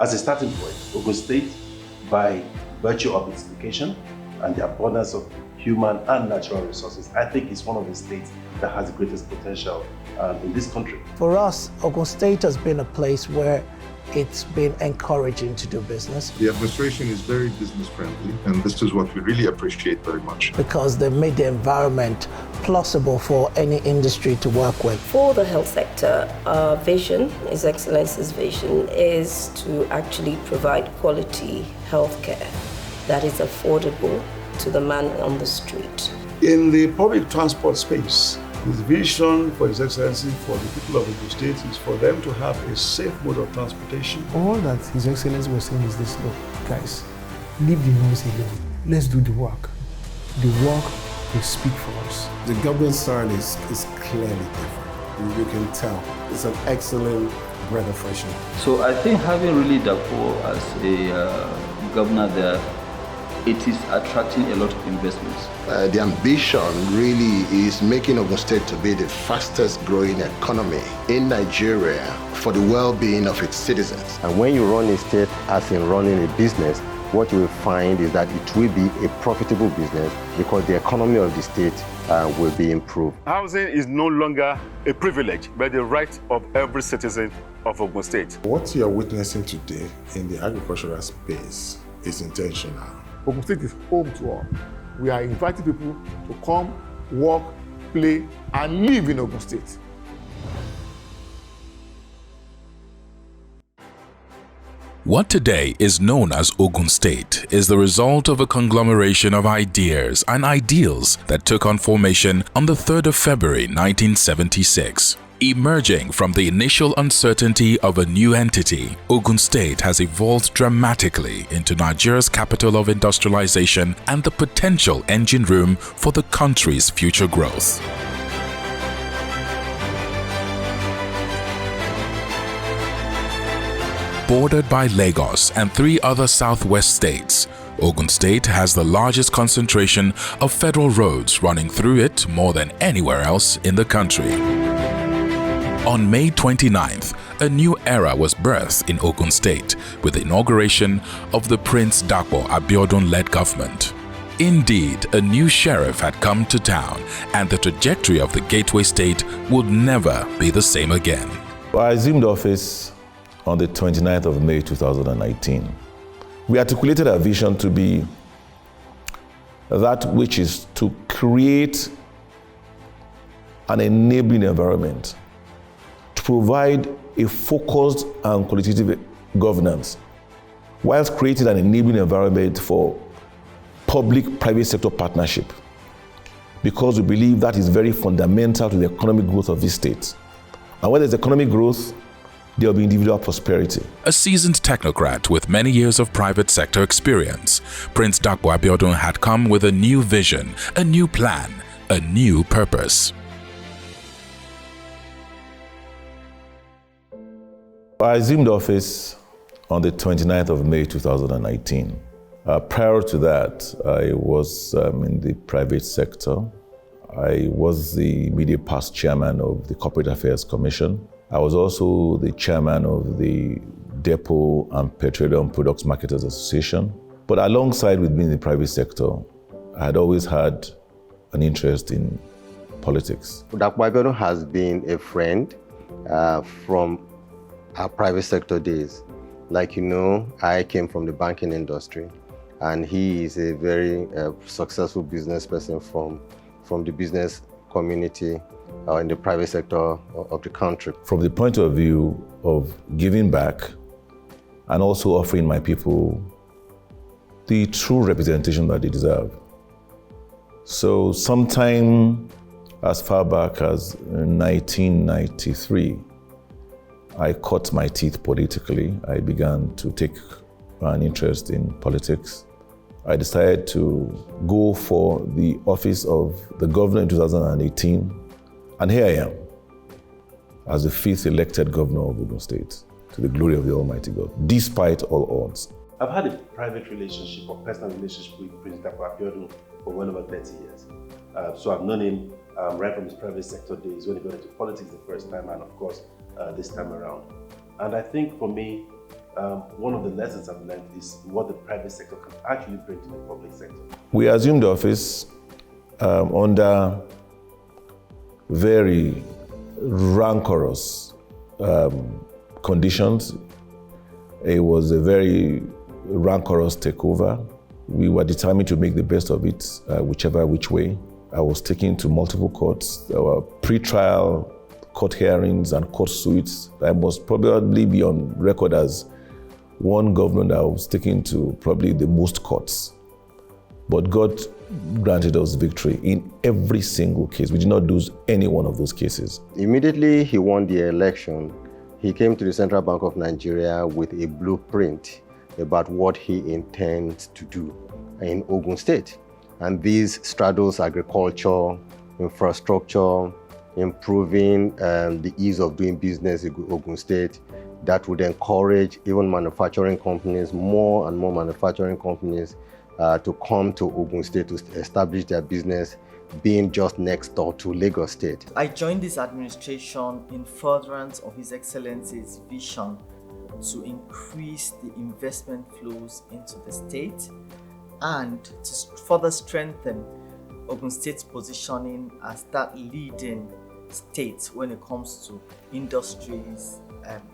As a starting point, Ogun State, by virtue of its location and the abundance of human and natural resources, I think is one of the states that has the greatest potential in this country. For us, Ogun State has been a place where it's been encouraging to do business. The administration is very business friendly, and this is what we really appreciate very much. Because they made the environment plausible for any industry to work with. For the health sector, our vision, His Excellency's vision, is to actually provide quality healthcare that is affordable to the man on the street. In the public transport space, his vision for His Excellency for the people of Ogun State is for them to have a safe mode of transportation. All that His Excellency was saying is this: look, guys, leave the noise alone. Let's do the work. The work will speak for us. The government side is clearly different. You can tell. It's an excellent breath of fresh air. So I think having really Dapo as a governor there, it is attracting a lot of investments. The ambition really is making Ogun State to be the fastest growing economy in Nigeria for the well-being of its citizens. And when you run a state as in running a business, what you will find is that it will be a profitable business because the economy of the state will be improved. Housing is no longer a privilege, but the right of every citizen of Ogun State. What you are witnessing today in the agricultural space is intentional. Ogun State is home to all. We are inviting people to come, work, play, and live in Ogun State. What today is known as Ogun State is the result of a conglomeration of ideas and ideals that took on formation on the 3rd of February 1976. Emerging from the initial uncertainty of a new entity, Ogun State has evolved dramatically into Nigeria's capital of industrialization and the potential engine room for the country's future growth. Bordered by Lagos and 3 other southwest states, Ogun State has the largest concentration of federal roads running through it more than anywhere else in the country. On May 29th, a new era was birthed in Ogun State with the inauguration of the Prince Dapo Abiodun-led government. Indeed, a new sheriff had come to town, and the trajectory of the Gateway State would never be the same again. I assumed office on the 29th of May 2019. We articulated our vision to be that which is to create an enabling environment, to provide a focused and qualitative governance, whilst creating an enabling environment for public-private sector partnership, because we believe that is very fundamental to the economic growth of this state. And when there's economic growth, there will be individual prosperity. A seasoned technocrat with many years of private sector experience, Prince Dapo Abiodun had come with a new vision, a new plan, a new purpose. I assumed office on the 29th of May 2019. Prior to that, I was in the private sector. I was the immediate past chairman of the Corporate Affairs Commission. I was also the chairman of the Depot and Petroleum Products Marketers Association. But alongside with being in the private sector, I had always had an interest in politics. Dapo Abiodun has been a friend from our private sector days. Like you know, I came from the banking industry, and he is a very successful business person from the business community in the private sector of the country. From the point of view of giving back and also offering my people the true representation that they deserve. So sometime as far back as 1993, I cut my teeth politically. I began to take an interest in politics. I decided to go for the office of the governor in 2018, and here I am, as the 5th elected governor of Ogun State, to the glory of the Almighty God, despite all odds. I've had a private relationship or personal relationship with Prince Dapo Abiodun for well over 30 years. So I've known him right from his private sector days when he got into politics the first time, and of course, this time around. And I think for me, one of the lessons I've learned is what the private sector can actually bring to the public sector. We assumed office under very rancorous conditions. It was a very rancorous takeover. We were determined to make the best of it, which way. I was taken to multiple courts. There were pre-trial court hearings and court suits. I must probably be on record as one governor that was taken to probably the most courts. But God granted us victory in every single case. We did not lose any one of those cases. Immediately he won the election, he came to the Central Bank of Nigeria with a blueprint about what he intends to do in Ogun State. And this straddles agriculture, infrastructure, improving the ease of doing business in Ogun State. That would encourage even manufacturing companies, more and more manufacturing companies, to come to Ogun State to establish their business, being just next door to Lagos State. I joined this administration in furtherance of His Excellency's vision to increase the investment flows into the state and to further strengthen Ogun State's positioning as that leading state when it comes to industries,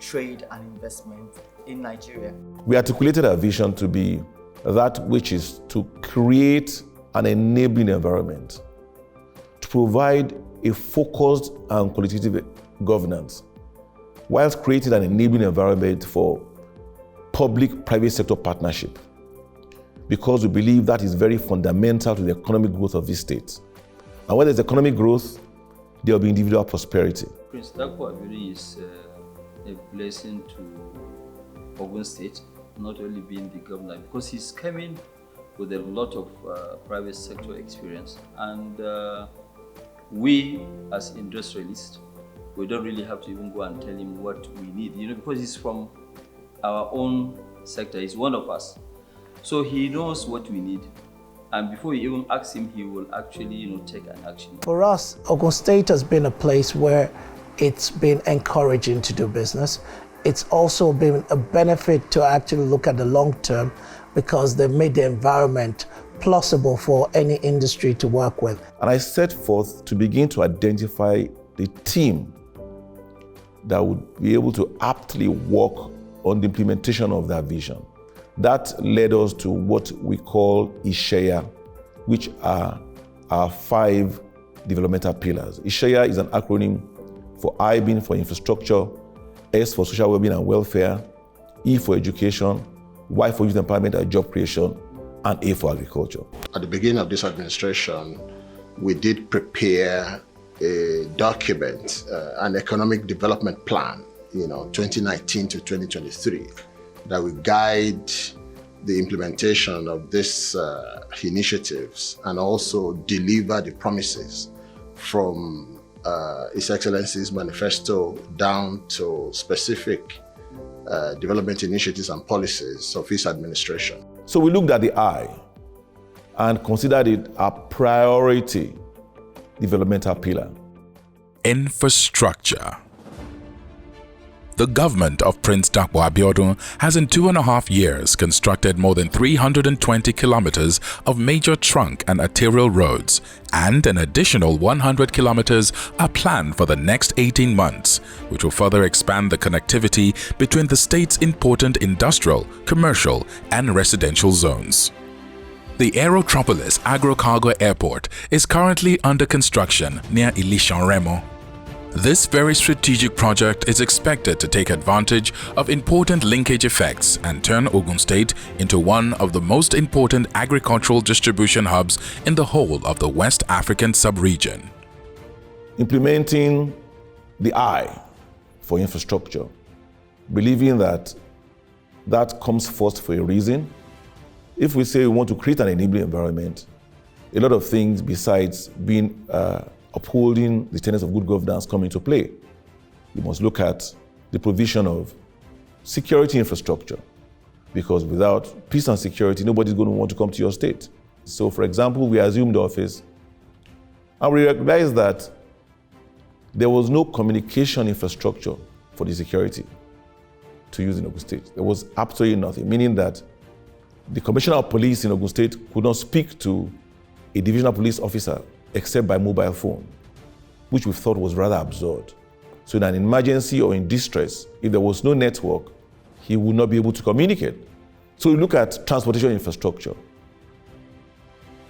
trade and investment in Nigeria. We articulated our vision to be that which is to create an enabling environment, to provide a focused and qualitative governance, whilst creating an enabling environment for public-private sector partnership, because we believe that is very fundamental to the economic growth of this state. And when there's economic growth, there will be individual prosperity. Prince Dapo Abiodun is a blessing to Ogun State, not only being the governor, because he's coming with a lot of private sector experience. And we, as industrialists, we don't really have to even go and tell him what we need, because he's from our own sector. He's one of us. So he knows what we need. And before you even ask him, he will actually, take an action. For us, Ogun State has been a place where it's been encouraging to do business. It's also been a benefit to actually look at the long term, because they've made the environment plausible for any industry to work with. And I set forth to begin to identify the team that would be able to aptly work on the implementation of that vision. That led us to what we call ISHEA, which are our 5 developmental pillars. ISHEA is an acronym for I being for infrastructure, S for social well-being and welfare, E for education, Y for youth empowerment and job creation, and A for agriculture. At the beginning of this administration, we did prepare a document, an economic development plan, 2019 to 2023, that will guide the implementation of these initiatives and also deliver the promises from His Excellency's manifesto down to specific development initiatives and policies of his administration. So we looked at the I and considered it a priority developmental pillar. Infrastructure. The government of Prince Dapo Abiodun has in 2.5 years constructed more than 320 kilometers of major trunk and arterial roads, and an additional 100 kilometers are planned for the next 18 months, which will further expand the connectivity between the state's important industrial, commercial, and residential zones. The Aerotropolis Agro-Cargo Airport is currently under construction near Ilishan-Remo. This very strategic project is expected to take advantage of important linkage effects and turn Ogun State into one of the most important agricultural distribution hubs in the whole of the West African sub-region. Implementing the I for infrastructure, believing that that comes first for a reason. If we say we want to create an enabling environment, a lot of things besides being upholding the tenets of good governance come into play. You must look at the provision of security infrastructure, because without peace and security, nobody's going to want to come to your state. So, for example, we assumed office and we recognized that there was no communication infrastructure for the security. to use in Ogun State. There was absolutely nothing, meaning that the Commissioner of Police in Ogun State could not speak to a divisional police officer except by mobile phone, which we thought was rather absurd. So in an emergency or in distress, if there was no network, he would not be able to communicate. So we look at transportation infrastructure.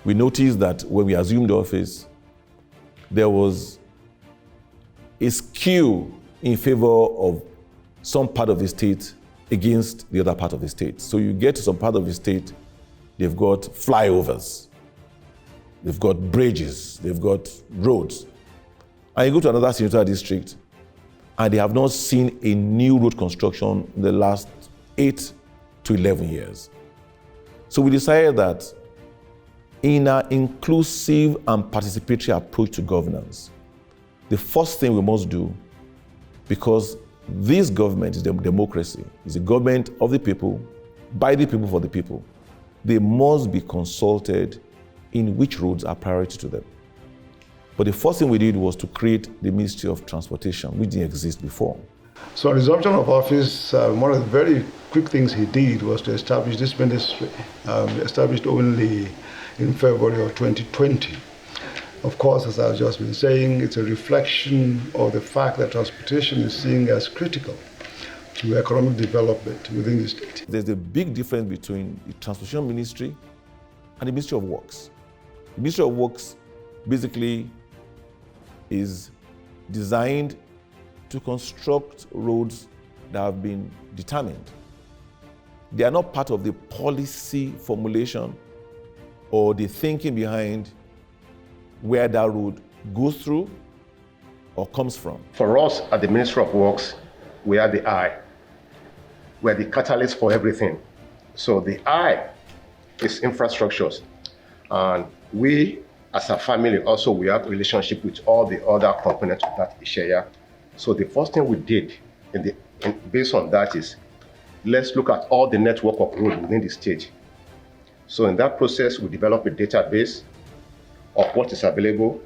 We noticed that when we assumed the office, there was a skew in favor of some part of the state against the other part of the state. So you get to some part of the state, they've got flyovers, they've got bridges, they've got roads. And you go to another senatorial district, and they have not seen a new road construction in the last 8 to 11 years. So we decided that in an inclusive and participatory approach to governance, the first thing we must do, because this government is a democracy, is a government of the people, by the people, for the people, they must be consulted in which roads are priority to them. But the first thing we did was to create the Ministry of Transportation, which didn't exist before. So on resumption of office, one of the very quick things he did was to establish this ministry, established only in February of 2020. Of course, as I've just been saying, it's a reflection of the fact that transportation is seen as critical to economic development within the state. There's a big difference between the Transportation Ministry and the Ministry of Works. The Ministry of Works basically is designed to construct roads that have been determined. They are not part of the policy formulation or the thinking behind where that road goes through or comes from. For us at the Ministry of Works, we are the eye. We're the catalyst for everything. So the eye is infrastructures. And we, as a family, also we have a relationship with all the other components of that area. So the first thing we did based on that is, let's look at all the network of roads within the state. So in that process, we develop a database of what is available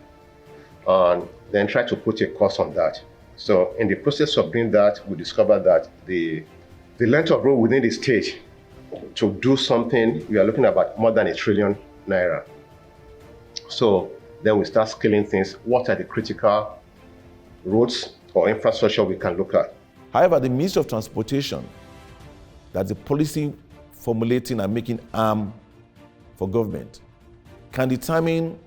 and then try to put a cost on that. So in the process of doing that, we discovered that the length of road within the state to do something, we are looking at about more than ₦1 trillion. So then we start scaling things. What are the critical roads or infrastructure we can look at? However, the Ministry of Transportation, that's the policy formulating and making arm for government, can determine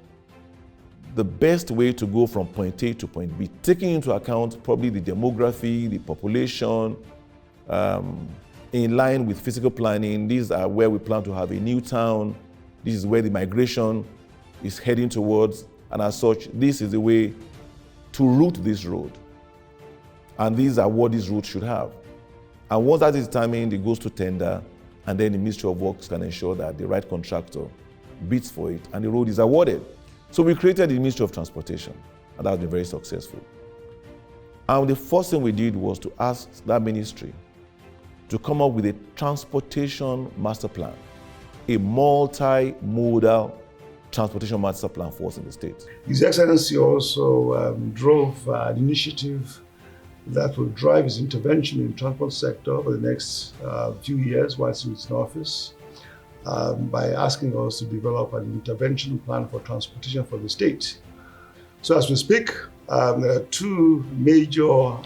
the best way to go from point A to point B, taking into account probably the demography, the population, in line with physical planning. These are where we plan to have a new town. This is where the migration is heading towards. And as such, this is the way to route this road. And these are what this route should have. And once that is determined, it goes to tender, and then the Ministry of Works can ensure that the right contractor bids for it, and the road is awarded. So we created the Ministry of Transportation, and that has been very successful. And the first thing we did was to ask that ministry to come up with a transportation master plan, a multi-modal transportation master plan for us in the state. His Excellency also drove an initiative that will drive his intervention in the transport sector for the next few years whilst he was in office, by asking us to develop an intervention plan for transportation for the state. So as we speak, there are two major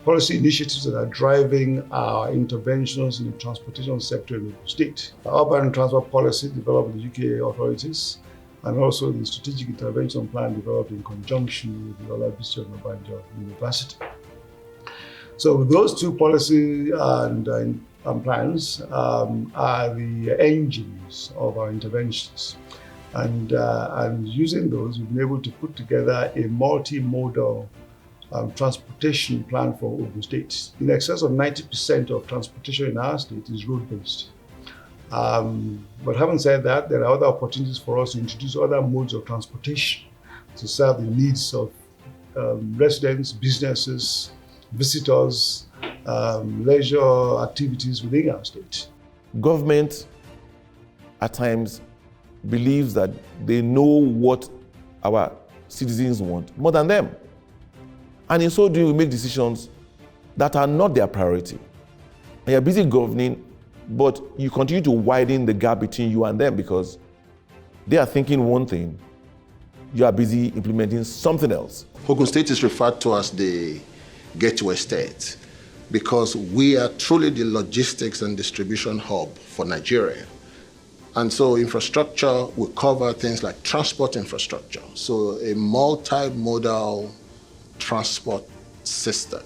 policy initiatives that are driving our interventions in the transportation sector in the state. The urban transport policy developed with the UK authorities, and also the strategic intervention plan developed in conjunction with the Olabisi Onabanjo University. So those two policy and plans are the engines of our interventions. And using those, we've been able to put together a multimodal transportation plan for Ogun State. In excess of 90% of transportation in our state is road-based. But having said that, there are other opportunities for us to introduce other modes of transportation to serve the needs of residents, businesses, visitors, leisure activities within our state. Government at times believes that they know what our citizens want more than them. And in so doing, we make decisions that are not their priority. And you're busy governing, but you continue to widen the gap between you and them because they are thinking one thing, you are busy implementing something else. Ogun State is referred to as the gateway state because we are truly the logistics and distribution hub for Nigeria. And so infrastructure will cover things like transport infrastructure. So a multimodal transport system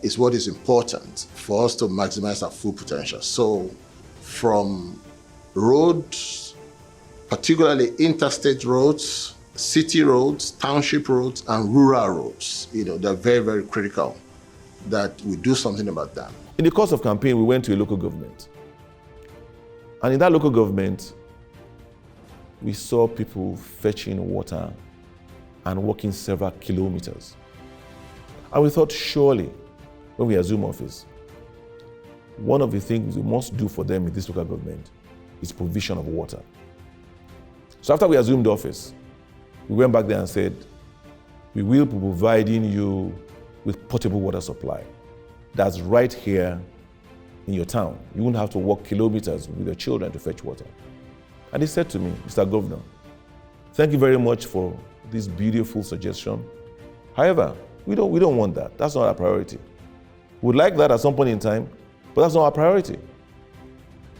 is what is important for us to maximize our full potential. So from roads, particularly interstate roads, city roads, township roads, and rural roads, they're very, very critical that we do something about that. In the course of campaign, we went to a local government. And in that local government, we saw people fetching water and walking several kilometers. And we thought, surely, when we assume office, one of the things we must do for them in this local government is provision of water. So after we assumed office, we went back there and said, we will be providing you with potable water supply. That's right here in your town. You won't have to walk kilometers with your children to fetch water. And he said to me, Mr. Governor, thank you very much for this beautiful suggestion. However, we don't want that. That's not our priority. We'd like that at some point in time, but that's not our priority.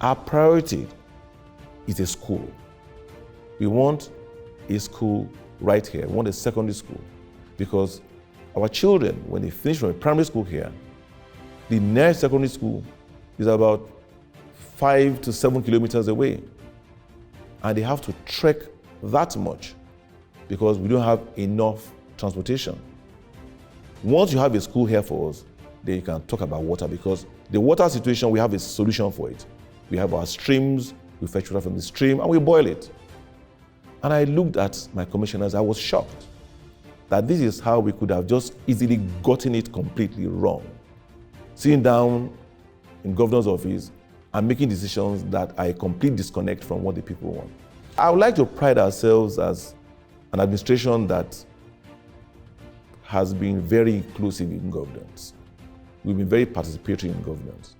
Our priority is a school. We want a school right here. We want a secondary school because our children, when they finish from a primary school here, the nearest secondary school is about 5 to 7 kilometers away. And they have to trek that much because we don't have enough transportation. Once you have a school here for us, then you can talk about water because the water situation, we have a solution for it. We have our streams, we fetch water from the stream and we boil it. And I looked at my commissioners, I was shocked that this is how we could have just easily gotten it completely wrong. Sitting down in governor's office and making decisions that are a complete disconnect from what the people want. I would like to pride ourselves as an administration that has been very inclusive in governance. We've been very participatory in governance.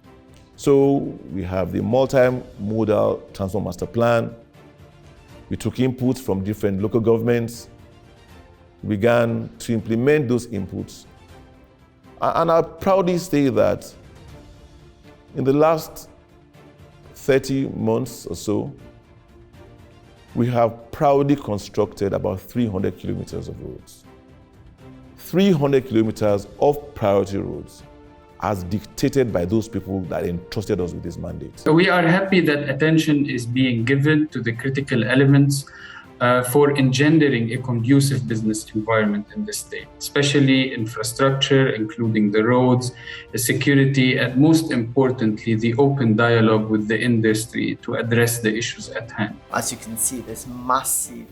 So we have the multi-modal transport master plan. We took inputs from different local governments, began to implement those inputs. And I proudly say that in the last 30 months or so, we have proudly constructed about 300 kilometers of roads. 300 kilometers of priority roads as dictated by those people that entrusted us with this mandate. So we are happy that attention is being given to the critical elements for engendering a conducive business environment in the state, especially infrastructure, including the roads, the security, and most importantly, the open dialogue with the industry to address the issues at hand. As you can see, there's massive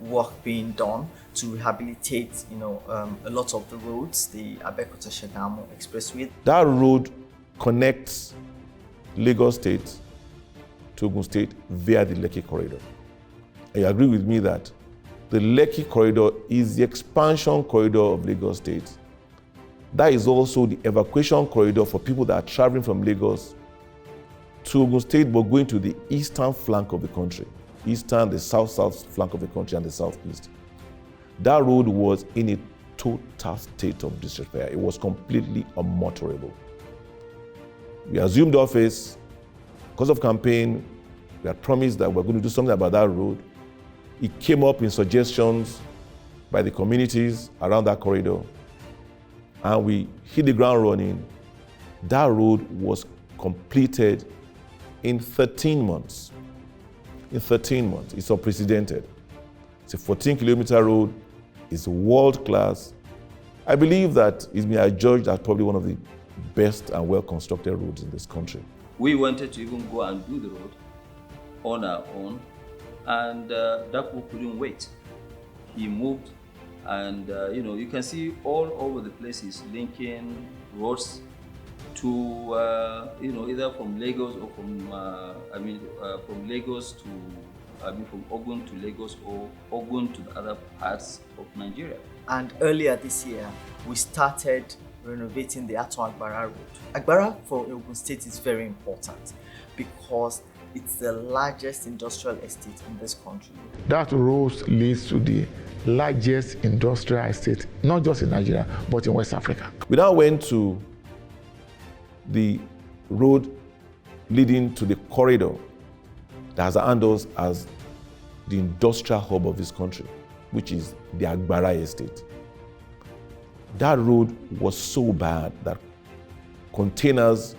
work being done to rehabilitate, a lot of the roads, the Abeokuta-Shagamu Expressway. That road connects Lagos State to Ogun State via the Lekki corridor. You agree with me that the Lekki corridor is the expansion corridor of Lagos State. That is also the evacuation corridor for people that are traveling from Lagos to Ogun State but going to the eastern flank of the country. Eastern, the south flank of the country and the southeast. That road was in a total state of disrepair. It was completely unmotorable. We assumed office. Because of campaign, we had promised that we're going to do something about that road. It came up in suggestions by the communities around that corridor, and we hit the ground running. That road was completed in 13 months. In 13 months, it's unprecedented. It's a 14-kilometer road. It's world-class. I believe that it's been adjudged as probably one of the best and well-constructed roads in this country. We wanted to even go and do the road on our own, and Dapo couldn't wait. He moved, and you can see all over the places linking roads to either from Lagos or from Lagos from Ogun to Lagos or Ogun to the other parts of Nigeria. And earlier this year, we started renovating the Ato Agbara Road. Agbara for Ogun State is very important because it's the largest industrial estate in this country. That road leads to the largest industrial estate, not just in Nigeria, but in West Africa. We now went to the road leading to the corridor that has earned us as the industrial hub of this country, which is the Agbara estate. That road was so bad that containers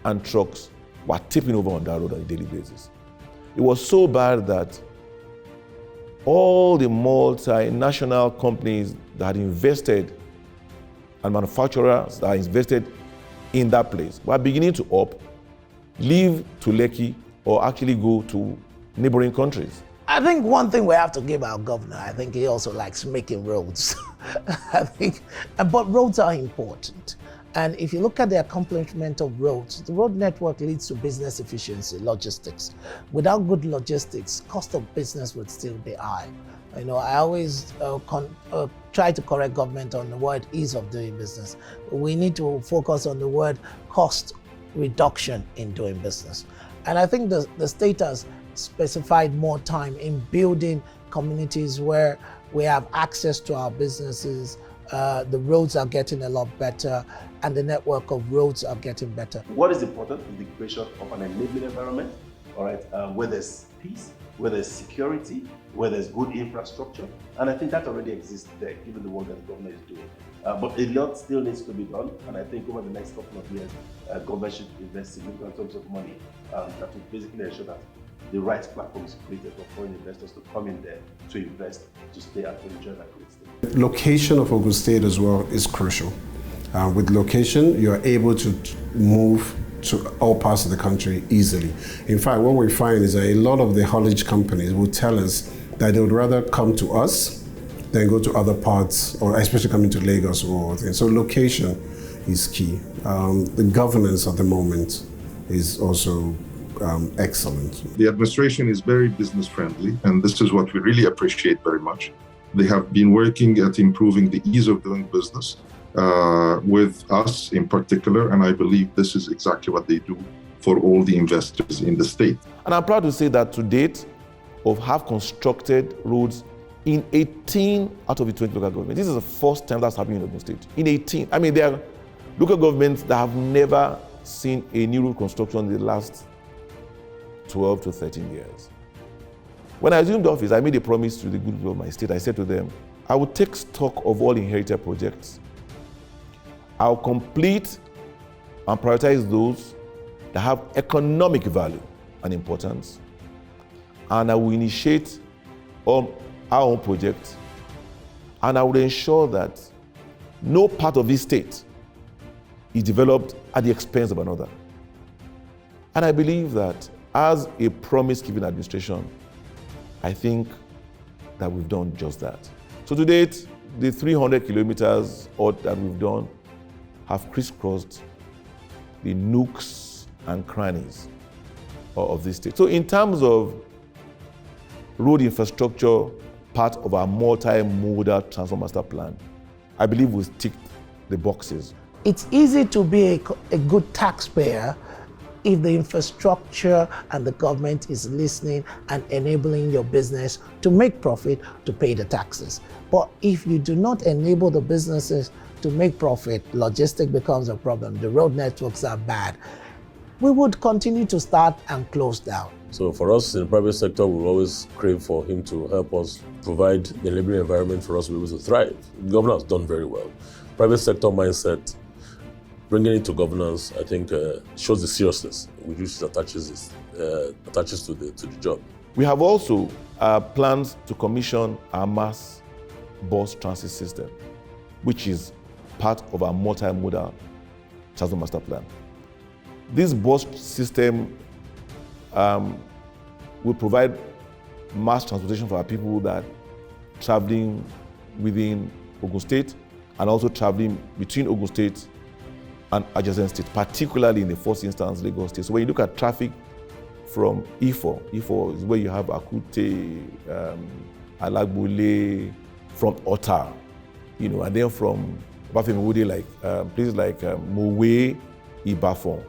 and trucks were tipping over on that road on a daily basis. It was so bad that all the multinational companies that had invested and manufacturers that invested in that place were beginning to leave to Lekki or actually go to neighboring countries. I think one thing we have to give our governor, I think he also likes making roads. But roads are important. And if you look at the accomplishment of roads, the road network leads to business efficiency, logistics. Without good logistics, cost of business would still be high. I always try to correct government on the word ease of doing business. We need to focus on the word cost reduction in doing business. And I think the state has specified more time in building communities where we have access to our businesses. The roads are getting a lot better and the network of roads are getting better. What is important is the creation of an enabling environment, all right, where there's peace, where there's security, where there's good infrastructure. And I think that already exists there, given the work that the government is doing. But a lot still needs to be done. And I think over the next couple of years, government should invest significant sums of money that will basically ensure that the right platform is created for foreign investors to come in there, to invest, to stay and to enjoy that great state. Location of Ogun State as well is crucial. With location, you are able to move to all parts of the country easily. In fact, what we find is that a lot of the haulage companies will tell us that they would rather come to us than go to other parts, or especially coming to Lagos or things. So location is key. The governance at the moment is also excellent. The administration is very business friendly, and this is what we really appreciate very much. They have been working at improving the ease of doing business with us in particular, and I believe this is exactly what they do for all the investors in the state. And I'm proud to say that to date, have constructed roads in 18 out of the 20 local governments. This is the first time that's happening in Ogun State. In 18. I mean, there are local governments that have never seen a new road construction in the last 12 to 13 years. When I assumed office, I made a promise to the good people of my state. I said to them, I will take stock of all inherited projects. I'll complete and prioritize those that have economic value and importance. And I will initiate our own projects. And I will ensure that no part of this state is developed at the expense of another. And I believe that as a promise-giving administration, I think that we've done just that. So to date, the 300 kilometers that we've done have crisscrossed the nooks and crannies of this state. So in terms of road infrastructure, part of our multi-modal transport master plan, I believe we've ticked the boxes. It's easy to be a good taxpayer if the infrastructure and the government is listening and enabling your business to make profit, to pay the taxes. But if you do not enable the businesses to make profit, logistics becomes a problem. The road networks are bad. We would continue to start and close down. So for us in the private sector, we always crave for him to help us provide the enabling environment for us to be able to thrive. The governor has done very well. Private sector mindset, bringing it to governance, I think shows the seriousness with which it attaches to the job. We have also plans to commission our mass bus transit system, which is part of our multimodal transport master plan. This bus system will provide mass transportation for our people that are traveling within Ogun State and also traveling between Ogun State and adjacent states, particularly in the first instance, Lagos State. So when you look at traffic from Ifo. Ifo is where you have Akute, Alagbole, from Ota, and then from Bafemewode, like places like Mowe, Ibafon,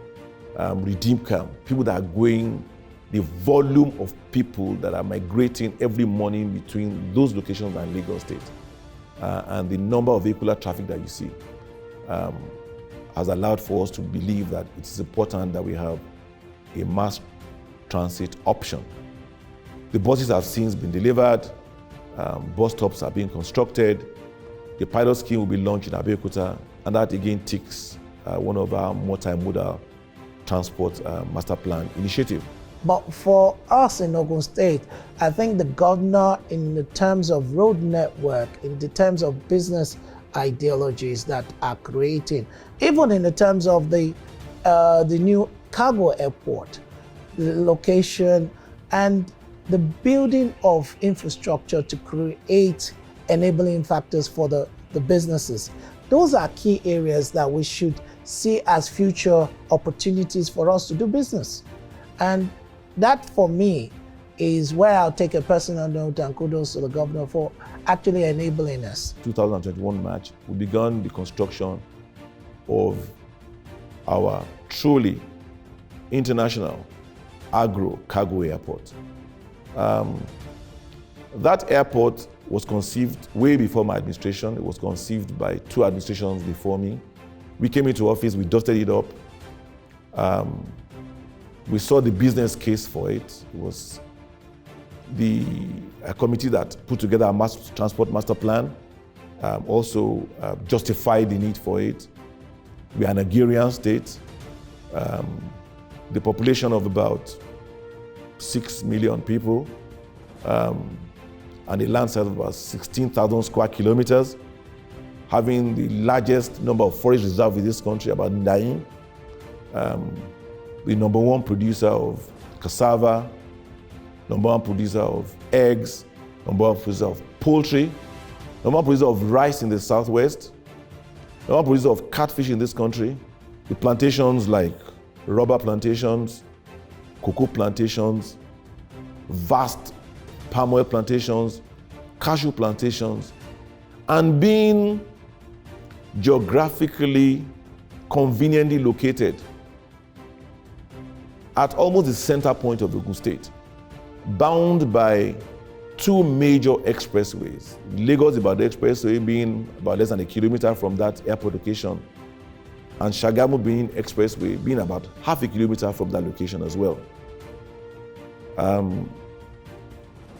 Redeem Camp, people that are going, the volume of people that are migrating every morning between those locations and Lagos State, and the number of vehicular traffic that you see has allowed for us to believe that it is important that we have a mass transit option. The buses have since been delivered, bus stops are being constructed, the pilot scheme will be launched in Abeokuta, and that again ticks one of our multimodal transport master plan initiative. But for us in Ogun State, I think the governor, in the terms of road network, in the terms of business ideologies that are creating, even in the terms of the new cargo airport, the location, and the building of infrastructure to create enabling factors for the businesses. Those are key areas that we should see as future opportunities for us to do business. And that, for me, is where I'll take a personal note and kudos to the governor for actually enabling us. 2021 March, we began the construction of our truly international agro cargo airport. That airport was conceived way before my administration. It was conceived by 2 administrations before me. We came into office, we dusted it up. We saw the business case for it. It was the committee that put together a mass transport master plan, also justified the need for it. We are an agrarian state. The population of about 6 million people, and a land size of about 16,000 square kilometers, having the largest number of forest reserves in this country, about 9. The number 1 producer of cassava, number 1 producer of eggs, number 1 producer of poultry, number 1 producer of rice in the southwest, number 1 producer of catfish in this country. The plantations like rubber plantations, cocoa plantations, vast palm oil plantations, cashew plantations, and being geographically conveniently located at almost the center point of the Ogun State, bound by 2 major expressways. Lagos-Ibadan Expressway being about less than a kilometer from that airport location, and Shagamu being expressway being about half a kilometer from that location as well.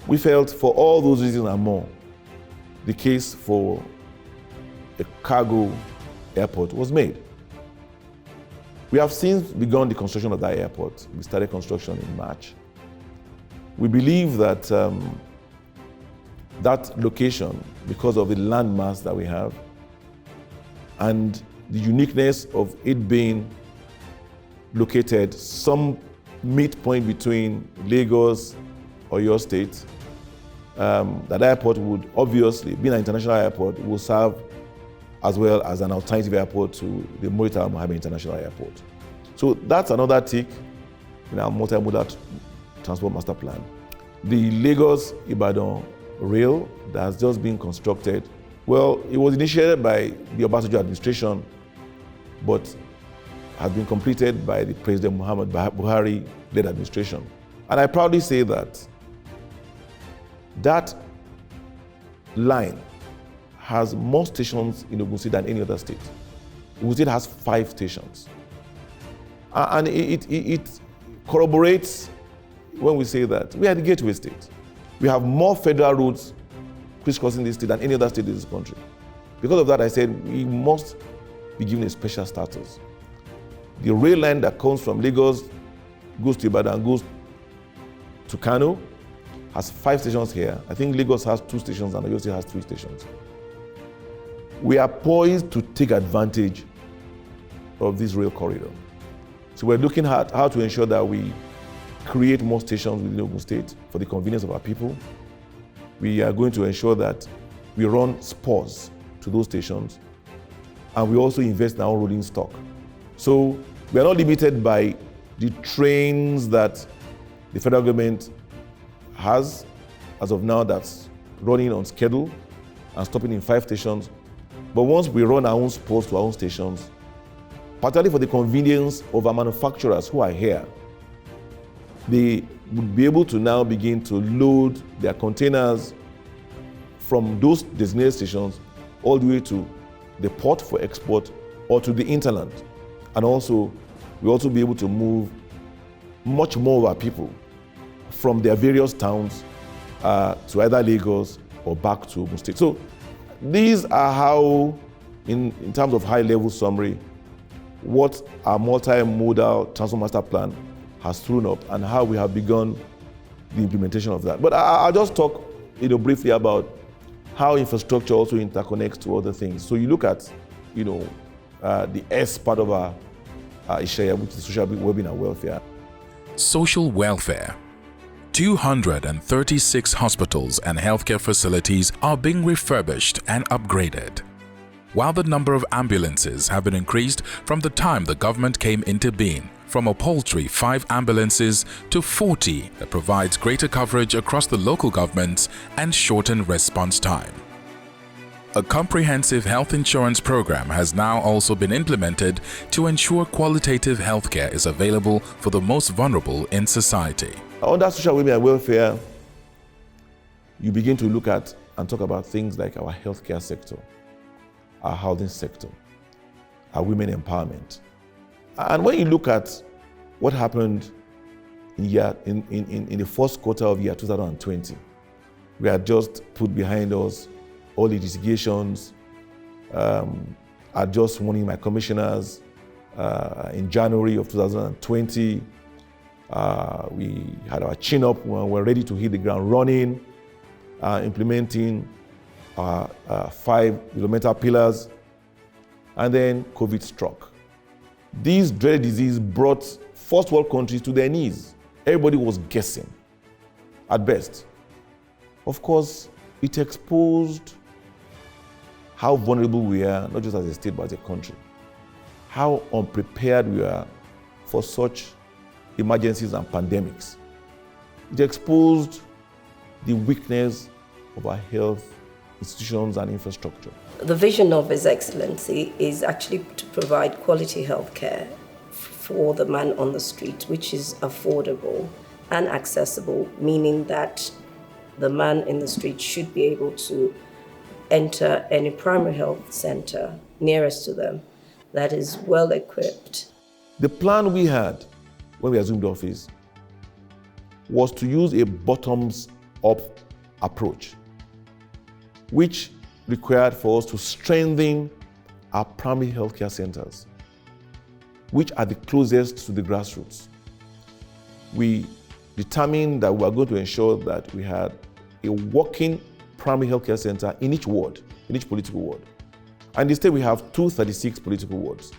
We felt for all those reasons and more, the case for a cargo airport was made. We have since begun the construction of that airport. We started construction in March. We believe that that location, because of the landmass that we have and the uniqueness of it being located some midpoint between Lagos or your state, that airport would obviously, being an international airport, will serve as well as an alternative airport to the Murtala Mohammed International Airport. So that's another tick in our multimodal transport master plan. The Lagos-Ibadan rail that has just been constructed, well, it was initiated by the Obasanjo administration, but has been completed by the President Muhammad Buhari-led administration. And I proudly say that that line has more stations in Ogun State than any other state. Ogun State has 5 stations. And it corroborates when we say that we are the gateway state. We have more federal roads crisscrossing this state than any other state in this country. Because of that, I said we must be given a special status. The rail line that comes from Lagos, goes to Ibadan, goes to Kano, has 5 stations here. I think Lagos has 2 stations and Oyo State has 3 stations. We are poised to take advantage of this rail corridor. So we're looking at how to ensure that we create more stations within Ogun State for the convenience of our people. We are going to ensure that we run spurs to those stations, and we also invest in our own rolling stock. So we are not limited by the trains that The federal government has, as of now, that's running on schedule and stopping in 5 stations. But once we run our own sports to our own stations, particularly for the convenience of our manufacturers who are here, they would be able to now begin to load their containers from those designated stations all the way to the port for export or to the hinterland. And also, we'll also be able to move much more of our people from their various towns to either Lagos or back to Ogun State. So these are how, in terms of high-level summary, what our multimodal transport master plan has thrown up and how we have begun the implementation of that. But I'll just talk briefly about how infrastructure also interconnects to other things. So you look at the S part of our Ishaya, which is social wellbeing and welfare. Social welfare. 236 hospitals and healthcare facilities are being refurbished and upgraded, while the number of ambulances have been increased from the time the government came into being, from a paltry 5 ambulances to 40 that provides greater coverage across the local governments and shortened response time. A comprehensive health insurance program has now also been implemented to ensure qualitative healthcare is available for the most vulnerable in society. Under social wellbeing and welfare, you begin to look at and talk about things like our healthcare sector, our housing sector, our women empowerment. And when you look at what happened in the first quarter of year 2020, we had just put behind us all the litigations. I just sworn in my commissioners in January of 2020. We had our chin up when we were ready to hit the ground running, implementing our 5 developmental pillars, and then COVID struck. This dreaded disease brought first world countries to their knees. Everybody was guessing, at best. Of course, it exposed how vulnerable we are, not just as a state, but as a country. How unprepared we are for such emergencies and pandemics. It exposed the weakness of our health institutions and infrastructure. The vision of His Excellency is actually to provide quality healthcare for the man on the street, which is affordable and accessible, meaning that the man in the street should be able to enter any primary health center nearest to them that is well equipped. The plan we had when we assumed office was to use a bottoms-up approach, which required for us to strengthen our primary healthcare centers, which are the closest to the grassroots. We determined that we were going to ensure that we had a working primary healthcare center in each ward, in each political ward. And instead we have 236 political wards.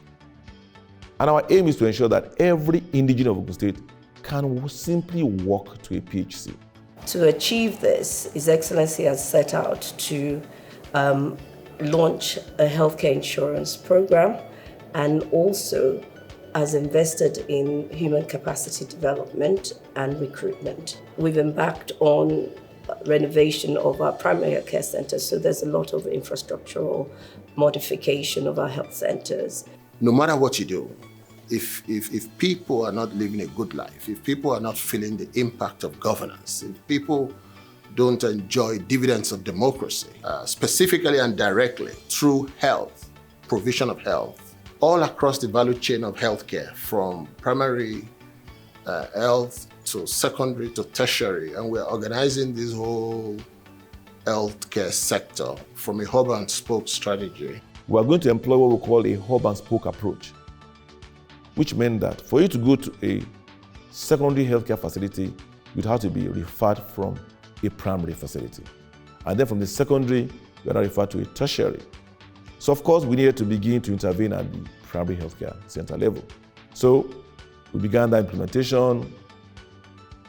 And our aim is to ensure that every indigene of Ogun State can simply walk to a PHC. To achieve this, His Excellency has set out to launch a healthcare insurance program and also has invested in human capacity development and recruitment. We've embarked on renovation of our primary care centers, so there's a lot of infrastructural modification of our health centers. No matter what you do, if people are not living a good life, if people are not feeling the impact of governance, if people don't enjoy dividends of democracy, specifically and directly through health, provision of health, all across the value chain of healthcare, from primary health to secondary to tertiary, and we're organizing this whole healthcare sector from a hub and spoke strategy. We are going to employ what we call a hub and spoke approach, which meant that for you to go to a secondary healthcare facility, you'd have to be referred from a primary facility. And then from the secondary, you are now referred to a tertiary. So of course, we needed to begin to intervene at the primary healthcare center level. So we began that implementation.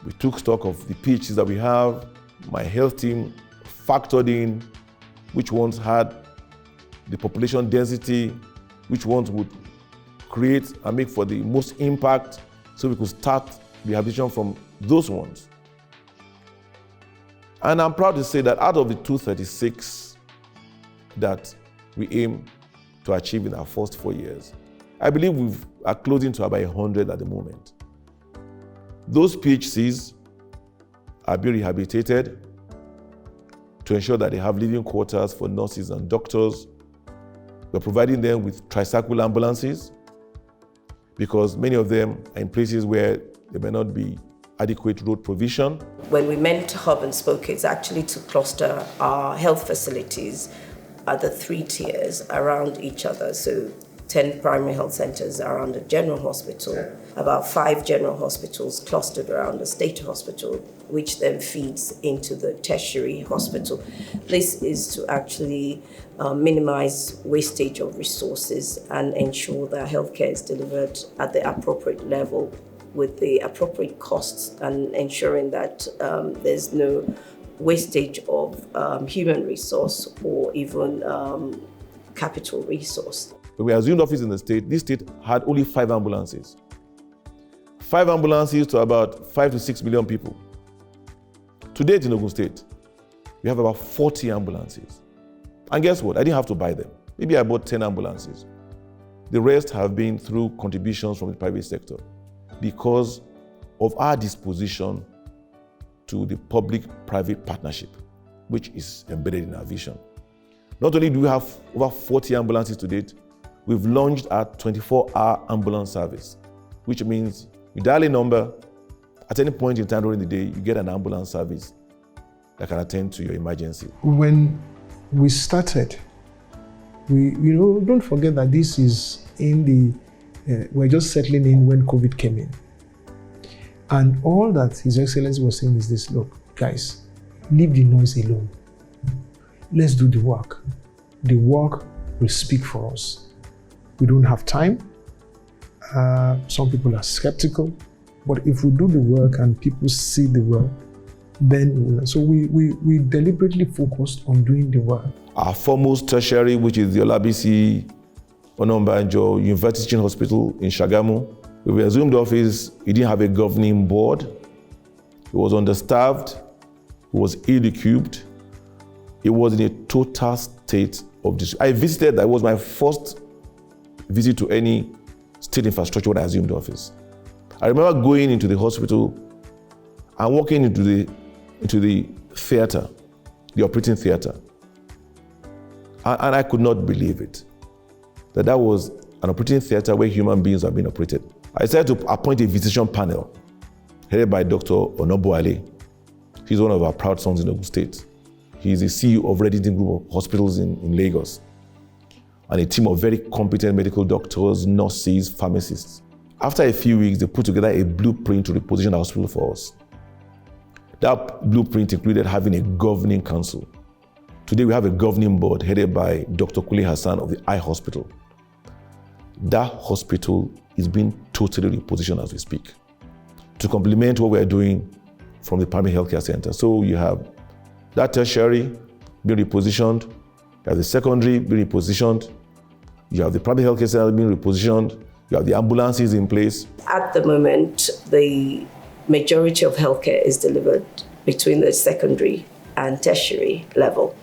We took stock of the PHCs that we have. My health team factored in which ones had the population density, which ones would create and make for the most impact, so we could start rehabilitation from those ones. And I'm proud to say that out of the 236 that we aim to achieve in our first 4 years, I believe we are closing to about 100 at the moment. Those PHCs are being rehabilitated to ensure that they have living quarters for nurses and doctors. We're providing them with tricycle ambulances because many of them are in places where there may not be adequate road provision. When we meant hub and spoke, it's actually to cluster our health facilities at the 3 tiers around each other. So 10 primary health centers around a general hospital, about 5 general hospitals clustered around a state hospital, which then feeds into the tertiary hospital. This is to actually minimize wastage of resources and ensure that healthcare is delivered at the appropriate level with the appropriate costs and ensuring that there's no wastage of human resource or even capital resource. When we assumed office in the state, this state had only 5 ambulances. 5 ambulances to about 5 to 6 million people. Today in Ogun State, we have about 40 ambulances. And guess what? I didn't have to buy them. Maybe I bought 10 ambulances. The rest have been through contributions from the private sector because of our disposition to the public-private partnership, which is embedded in our vision. Not only do we have over 40 ambulances to date, we've launched our 24-hour ambulance service, which means you dial a number, at any point in time during the day, you get an ambulance service that can attend to your emergency. When we started, don't forget that this is we're just settling in when COVID came in. And all that His Excellency was saying is this: look, guys, leave the noise alone. Let's do the work. The work will speak for us. We don't have time. Some people are skeptical, but if we do the work and people see the work, then so we deliberately focused on doing the work. Our foremost tertiary, which is the Olabisi Onombanjo University Teaching Hospital in Shagamu, when we assumed office, it didn't have a governing board. It was understaffed. It was ill-equipped. It was in a total state of distress. I visited, that was my first visit to any state infrastructure when I assumed office. I remember going into the hospital and walking into the theater, the operating theater. And I could not believe it, that was an operating theater where human beings are being operated. I decided to appoint a visitation panel headed by Dr. Onobuale. He's one of our proud sons in Ogun State. He's the CEO of Reddington Group of Hospitals in Lagos, and a team of very competent medical doctors, nurses, pharmacists. After a few weeks, they put together a blueprint to reposition the hospital for us. That blueprint included having a governing council. Today we have a governing board headed by Dr. Kule Hassan of the Eye Hospital. That hospital is being totally repositioned as we speak to complement what we're doing from the primary healthcare center. So you have that tertiary being repositioned, you have the secondary being repositioned, you have the primary healthcare center being repositioned, you have the ambulances in place. At the moment, the majority of healthcare is delivered between the secondary and tertiary level,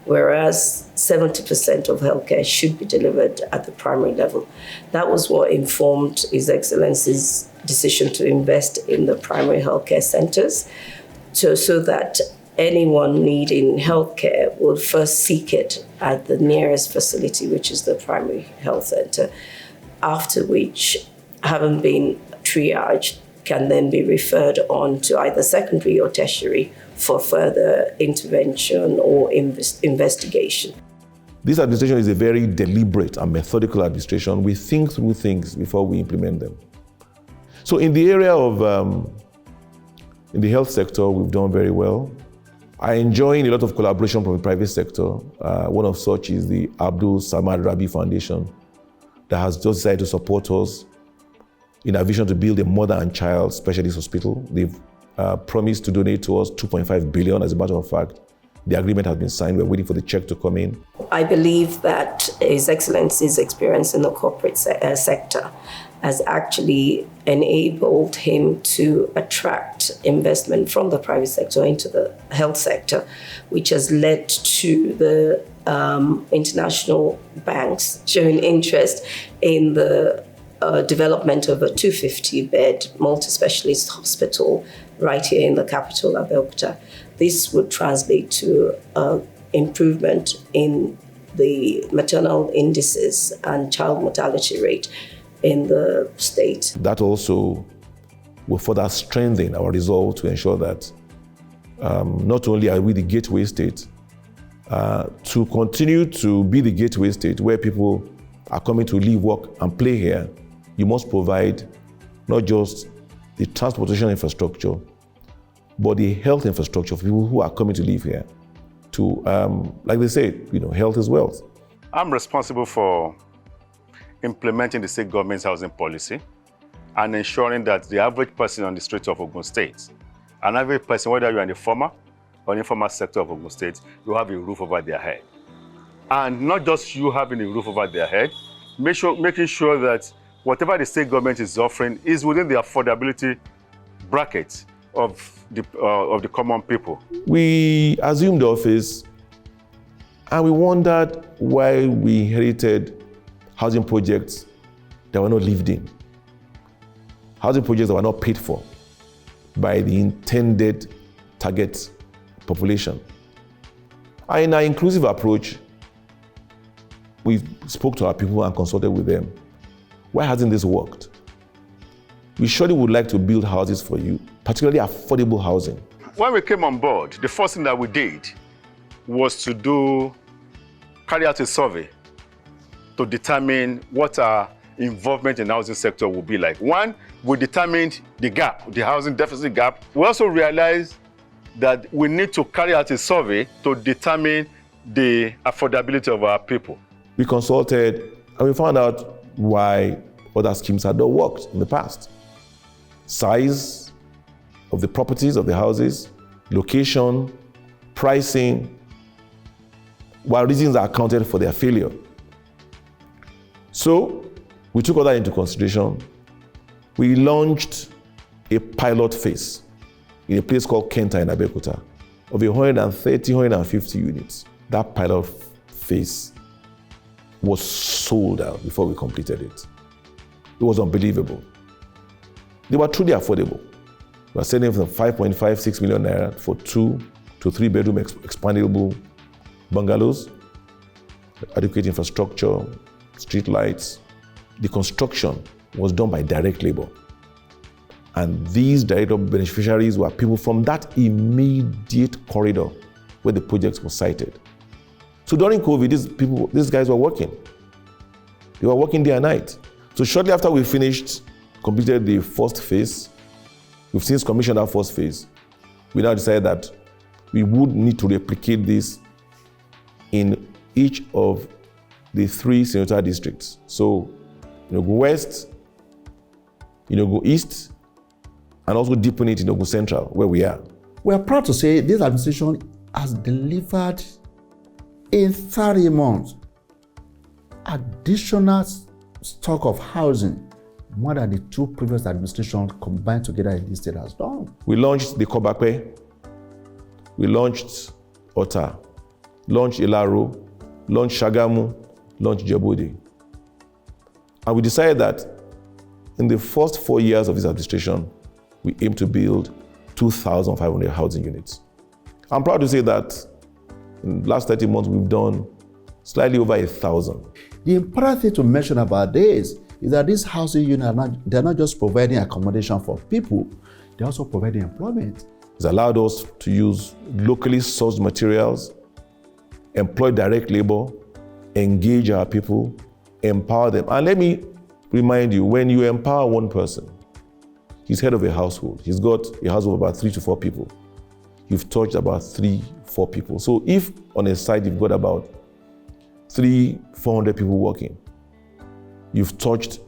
whereas 70% of healthcare should be delivered at the primary level. That was what informed His Excellency's decision to invest in the primary healthcare centers, so that anyone needing healthcare will first seek it at the nearest facility, which is the primary health center, after which, having been triaged, can then be referred on to either secondary or tertiary for further intervention or investigation. This administration is a very deliberate and methodical administration. We think through things before we implement them. So in the area of, in the health sector, we've done very well. I enjoy a lot of collaboration from the private sector. One of such is the Abdul Samad Rabi Foundation that has just decided to support us in our vision to build a mother and child specialist hospital. They've promised to donate to us 2.5 billion. As a matter of fact, the agreement has been signed. We're waiting for the check to come in. I believe that His Excellency's experience in the corporate sector has actually enabled him to attract investment from the private sector into the health sector, which has led to the international banks showing interest in the development of a 250-bed multi-specialist hospital right here in the capital, Abeokuta. This would translate to improvement in the maternal indices and child mortality rate in the state. That also will further strengthen our resolve to ensure that not only are we the gateway state, to continue to be the gateway state where people are coming to live, work, and play here, you must provide not just the transportation infrastructure, but the health infrastructure for people who are coming to live here. To, like they say, health is wealth. I'm responsible for implementing the state government's housing policy and ensuring that the average person on the streets of Ogun State, an average person, whether you're in the formal or informal sector of Ogun State, you have a roof over their head. And not just you having a roof over their head, making sure that whatever the state government is offering is within the affordability bracket of the common people. We assumed office and we wondered why we inherited housing projects that were not lived in. Housing projects that were not paid for by the intended target population. And in our inclusive approach, we spoke to our people and consulted with them. Why hasn't this worked? We surely would like to build houses for you, particularly affordable housing. When we came on board, the first thing that we did was to carry out a survey to determine what our involvement in the housing sector would be like. One, we determined the gap, the housing deficit gap. We also realized that we need to carry out a survey to determine the affordability of our people. We consulted and we found out why other schemes had not worked in the past. Size of the properties, of the houses, location, pricing, while reasons are accounted for their failure. So we took all that into consideration. We launched a pilot phase in a place called Kenta in Abeokuta of 130, 150 units. That pilot phase was sold out before we completed it. It was unbelievable. They were truly affordable. We were selling from 5.5, 6 million naira for 2 to 3 bedroom expandable bungalows, adequate infrastructure, street lights. The construction was done by direct labor. And these direct beneficiaries were people from that immediate corridor where the projects were sited. So during COVID, these guys were working. They were working day and night. So shortly after we completed the first phase, we've since commissioned our first phase. We now decided that we would need to replicate this in each of the 3 senatorial districts. So, go west, go east, and also deepen it in Ogun Central, where we are. We are proud to say this administration has delivered in 30 months additional stock of housing more than the 2 previous administrations combined together in this state has done. We launched the Kobape, we launched Ota, launched Ilaro, launched Shagamu, launched Djibouti. And we decided that in the first 4 years of this administration, we aim to build 2,500 housing units. I'm proud to say that in the last 30 months, we've done slightly over 1,000. The important thing to mention about this is that these housing units they're not just providing accommodation for people, they're also providing employment. It's allowed us to use locally sourced materials, employ direct labor, engage our people, empower them. And let me remind you, when you empower one person, he's head of a household. He's got a household of about 3 to 4 people. You've touched about 3-4 people. So if on a site you've got about 300-400 people working, you've touched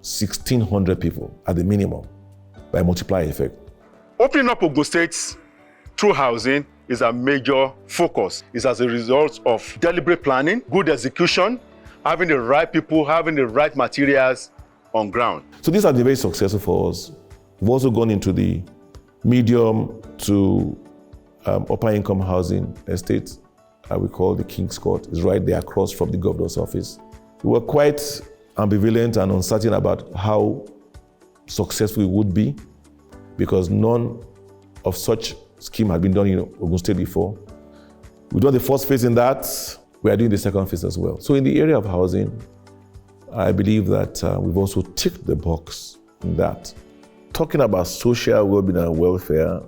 1,600 people at the minimum by multiplier effect. Opening up Ogun State through housing is a major focus. It's as a result of deliberate planning, good execution, having the right people, having the right materials, on ground. So these have been very successful for us. We've also gone into the medium to upper income housing estates. We call the King's Court. It's right there across from the governor's office. We were quite ambivalent and uncertain about how successful it would be because none of such scheme had been done in Ogun State before. We've done the first phase in that. We are doing the second phase as well. So in the area of housing, I believe that we've also ticked the box in that. Talking about social well-being and welfare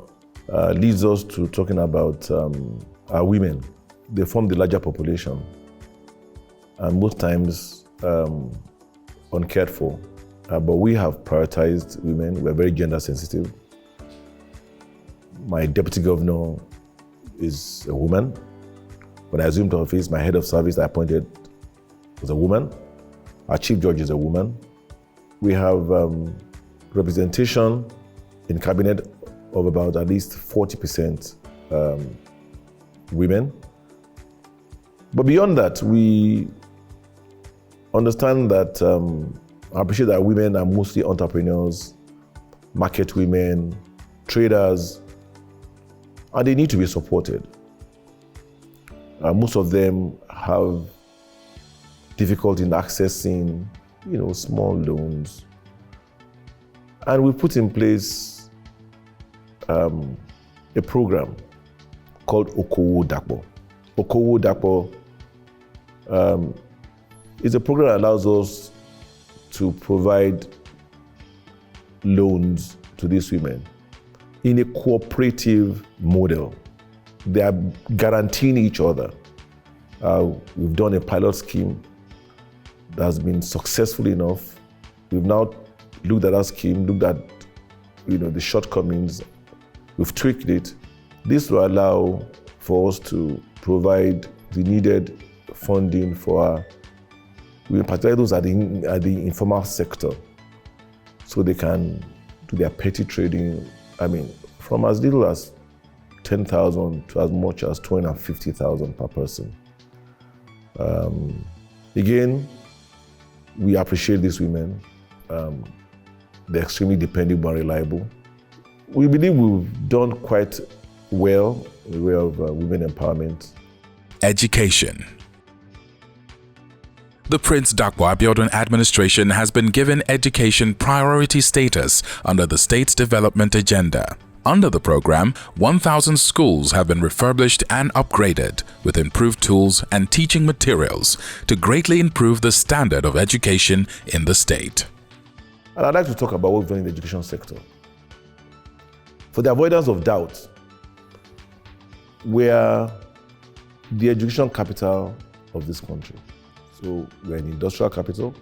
leads us to talking about our women. They form the larger population and most times uncared for. But we have prioritized women. We're very gender sensitive. My deputy governor is a woman. When I assumed office, my head of service I appointed was a woman. Our chief judge is a woman. We have representation in cabinet of about at least 40% women. But beyond that, we understand that, I appreciate that women are mostly entrepreneurs, market women, traders, and they need to be supported. Most of them have difficulty in accessing, small loans. And we put in place a program called Okowo Dapo. Okowo Dapo is a program that allows us to provide loans to these women in a cooperative model. They are guaranteeing each other. We've done a pilot scheme that has been successful enough. We've now looked at that scheme, looked at the shortcomings. We've tweaked it. This will allow for us to provide the needed funding for women, particularly those at the informal sector, so they can do their petty trading. From as little as 10,000 to as much as 250,000 per person. Again, we appreciate these women. They're extremely dependable and reliable. We believe we've done quite well in the way of women empowerment. Education. The Prince Dakwa Abiodun administration has been given education priority status under the state's development agenda. Under the program, 1,000 schools have been refurbished and upgraded with improved tools and teaching materials to greatly improve the standard of education in the state. And I'd like to talk about what we've done in the education sector. For the avoidance of doubt, we are the education capital of this country. So we're an industrial capital,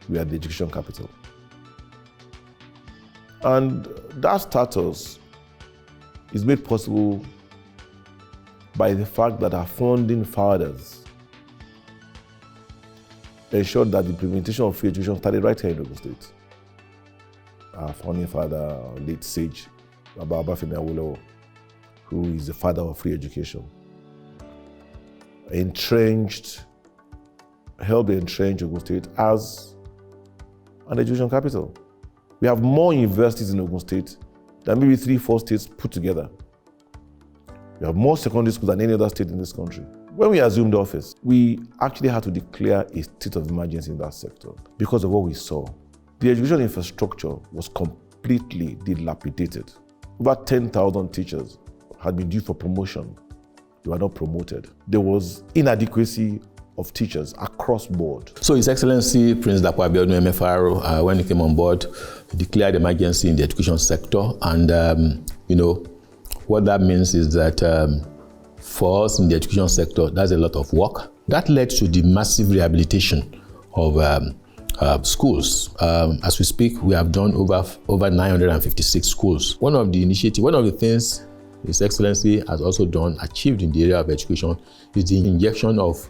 we are the education capital. And that status is made possible by the fact that our founding fathers ensured that the implementation of free education started right here in Ogun State. Our founding father, late sage, Baba Obafemi Awolowo, who is the father of free education, helped entrench Ogun State as an education capital. We have more universities in Ogun State than maybe 3-4 states put together. We have more secondary schools than any other state in this country. When we assumed office, we actually had to declare a state of emergency in that sector because of what we saw. The education infrastructure was completely dilapidated. Over 10,000 teachers had been due for promotion. They were not promoted. There was inadequacy of teachers across board. So His Excellency Prince Dakwa Abiodun MFR, when he came on board, declared emergency in the education sector. And, what that means is that for us in the education sector, that's a lot of work. That led to the massive rehabilitation of schools. As we speak, we have done over 956 schools. One of the things His Excellency has also achieved in the area of education is the injection of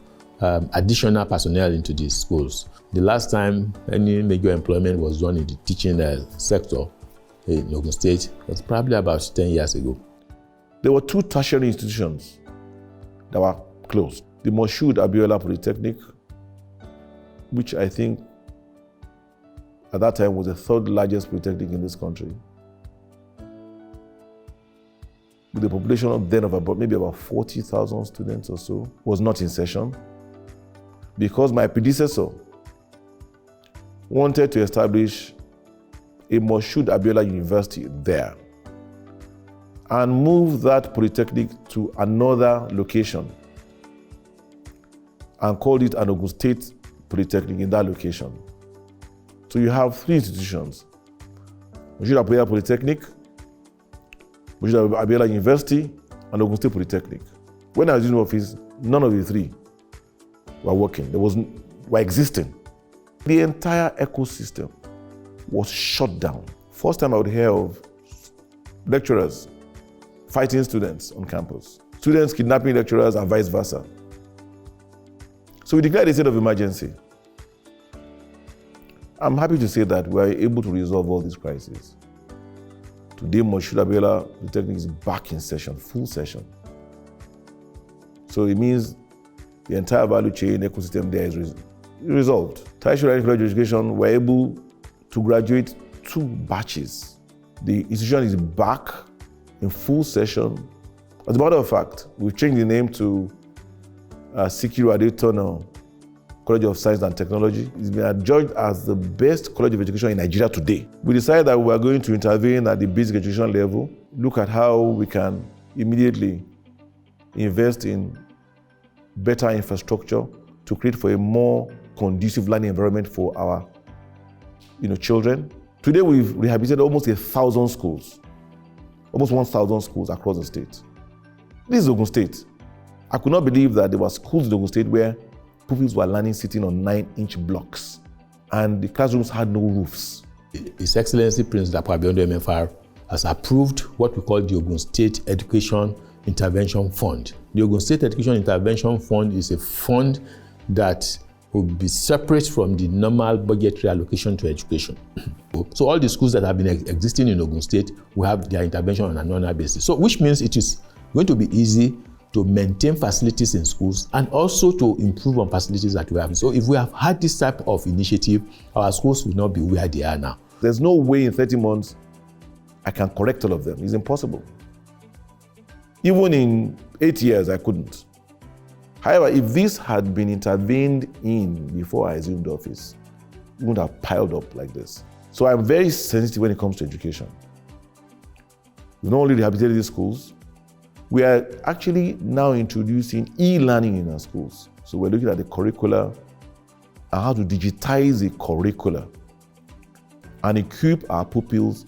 additional personnel into these schools. The last time any major employment was done in the teaching sector in Ogun State was probably about 10 years ago. There were 2 tertiary institutions that were closed. The Moshood Abiola Polytechnic, which I think at that time was the third largest polytechnic in this country, with a population of then of about 40,000 students or so, was not in session because my predecessor wanted to establish a Moshood Abiola University there and move that polytechnic to another location and called it an Ogun State Polytechnic in that location. So you have three institutions: Moshood Abiola Polytechnic, Moshood Abiola University, and Ogun State Polytechnic. When I was in office, none of the three were working. Were existing. The entire ecosystem was shut down. First time I would hear of lecturers fighting students on campus, students kidnapping lecturers and vice versa. So we declared a state of emergency. I'm happy to say that we are able to resolve all these crises. Today, Moshood Abiola Polytechnic is back in session, full session. So it means the entire value chain ecosystem there is resolved. Tertiary and collegiate education were able to graduate 2 batches. The institution is back in full session. As a matter of fact, we've changed the name to Sikiru Adetono College of Science and Technology. It's been adjudged as the best college of education in Nigeria today. We decided that we are going to intervene at the basic education level, look at how we can immediately invest in better infrastructure to create for a more conducive learning environment for our children. Today we've rehabilitated almost 1,000 schools, almost 1,000 schools across the state. This is Ogun State. I could not believe that there were schools in Ogun State where pupils were learning sitting on 9-inch blocks and the classrooms had no roofs. His Excellency Prince Dapo Abiodun MFR has approved what we call the Ogun State Education Intervention Fund. The Ogun State Education Intervention Fund is a fund that will be separate from the normal budgetary allocation to education. So all the schools that have been existing in Ogun State will have their intervention on an annual basis. So which means it is going to be easy to maintain facilities in schools and also to improve on facilities that we have. So if we have had this type of initiative, our schools will not be where they are now. There's no way in 30 months I can correct all of them. It's impossible. Even in 8 years, I couldn't. However, if this had been intervened in before I assumed office, it wouldn't have piled up like this. So I'm very sensitive when it comes to education. We not only rehabilitated these schools, we are actually now introducing e-learning in our schools. So we're looking at the curricula and how to digitize the curricula and equip our pupils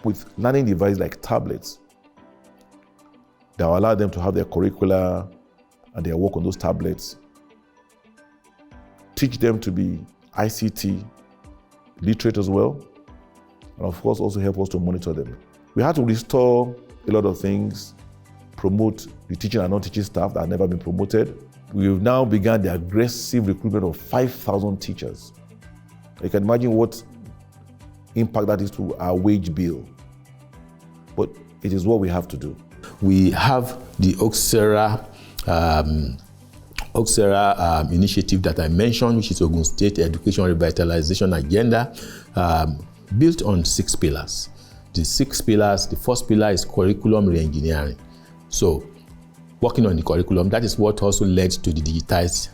with learning devices like tablets that will allow them to have their curricula and their work on those tablets. Teach them to be ICT literate as well, and of course also help us to monitor them. We had to restore a lot of things, promote the teaching and non-teaching staff that had never been promoted. We've now begun the aggressive recruitment of 5,000 teachers. You can imagine what impact that is to our wage bill. But it is what we have to do. We have the Oxera initiative that I mentioned, which is Ogun State Education Revitalization Agenda, built on 6 pillars. The 6 pillars, the first pillar is curriculum re-engineering. So, working on the curriculum, that is what also led to the digitized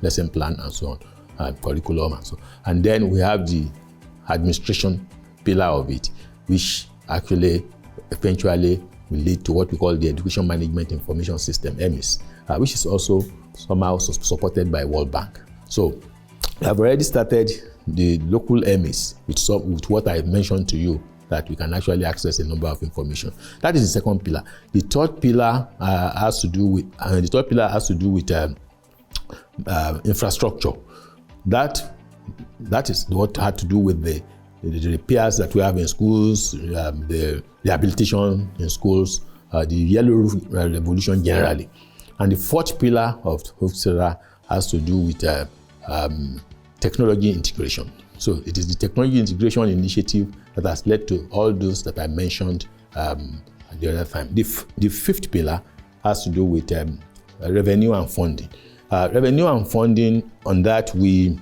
lesson plan and so on, curriculum and so on. And then we have the administration pillar of it, which actually eventually will lead to what we call the Education Management Information System, EMIS, which is also somehow supported by World Bank. So, we have already started the local EMIS with what I mentioned to you, that we can actually access a number of information. That is the second pillar. The third pillar has to do with infrastructure. That is what had to do with the repairs that we have in schools, the rehabilitation in schools, the yellow roof revolution generally. And the fourth pillar of Oxera has to do with technology integration. So it is the technology integration initiative that has led to all those that I mentioned at the other time. The fifth pillar has to do with revenue and funding. Revenue and funding, on that we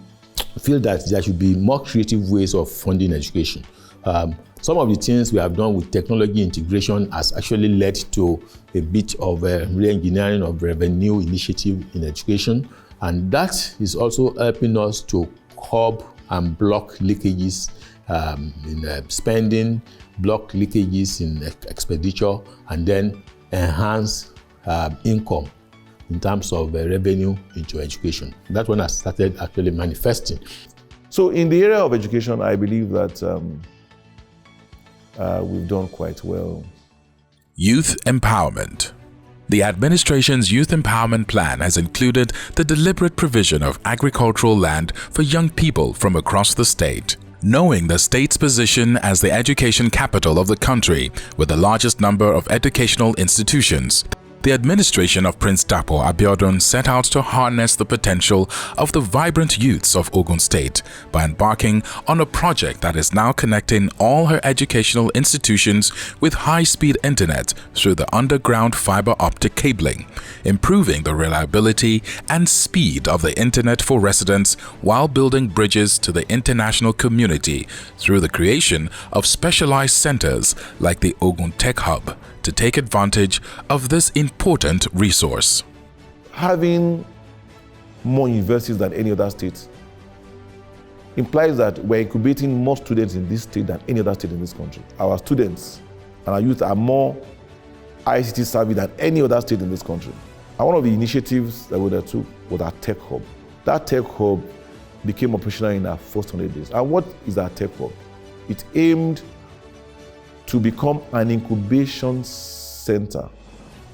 feel that there should be more creative ways of funding education. Some of the things we have done with technology integration has actually led to a bit of a re-engineering of revenue initiative in education, and that is also helping us to curb and block leakages in spending, block leakages in expenditure, and then enhance income in terms of revenue into education. That one has started actually manifesting. So in the area of education, I believe that we've done quite well. Youth empowerment. The administration's youth empowerment plan has included the deliberate provision of agricultural land for young people from across the state. Knowing the state's position as the education capital of the country with the largest number of educational institutions, the administration of Prince Dapo Abiodun set out to harness the potential of the vibrant youths of Ogun State by embarking on a project that is now connecting all her educational institutions with high-speed internet through the underground fiber optic cabling, improving the reliability and speed of the internet for residents while building bridges to the international community through the creation of specialized centers like the Ogun Tech Hub, to take advantage of this important resource. Having more universities than any other state implies that we're incubating more students in this state than any other state in this country. Our students and our youth are more ICT savvy than any other state in this country. And one of the initiatives that we took was our Tech Hub. That Tech Hub became operational in our first 100 days. And what is our Tech Hub? It aimed to become an incubation center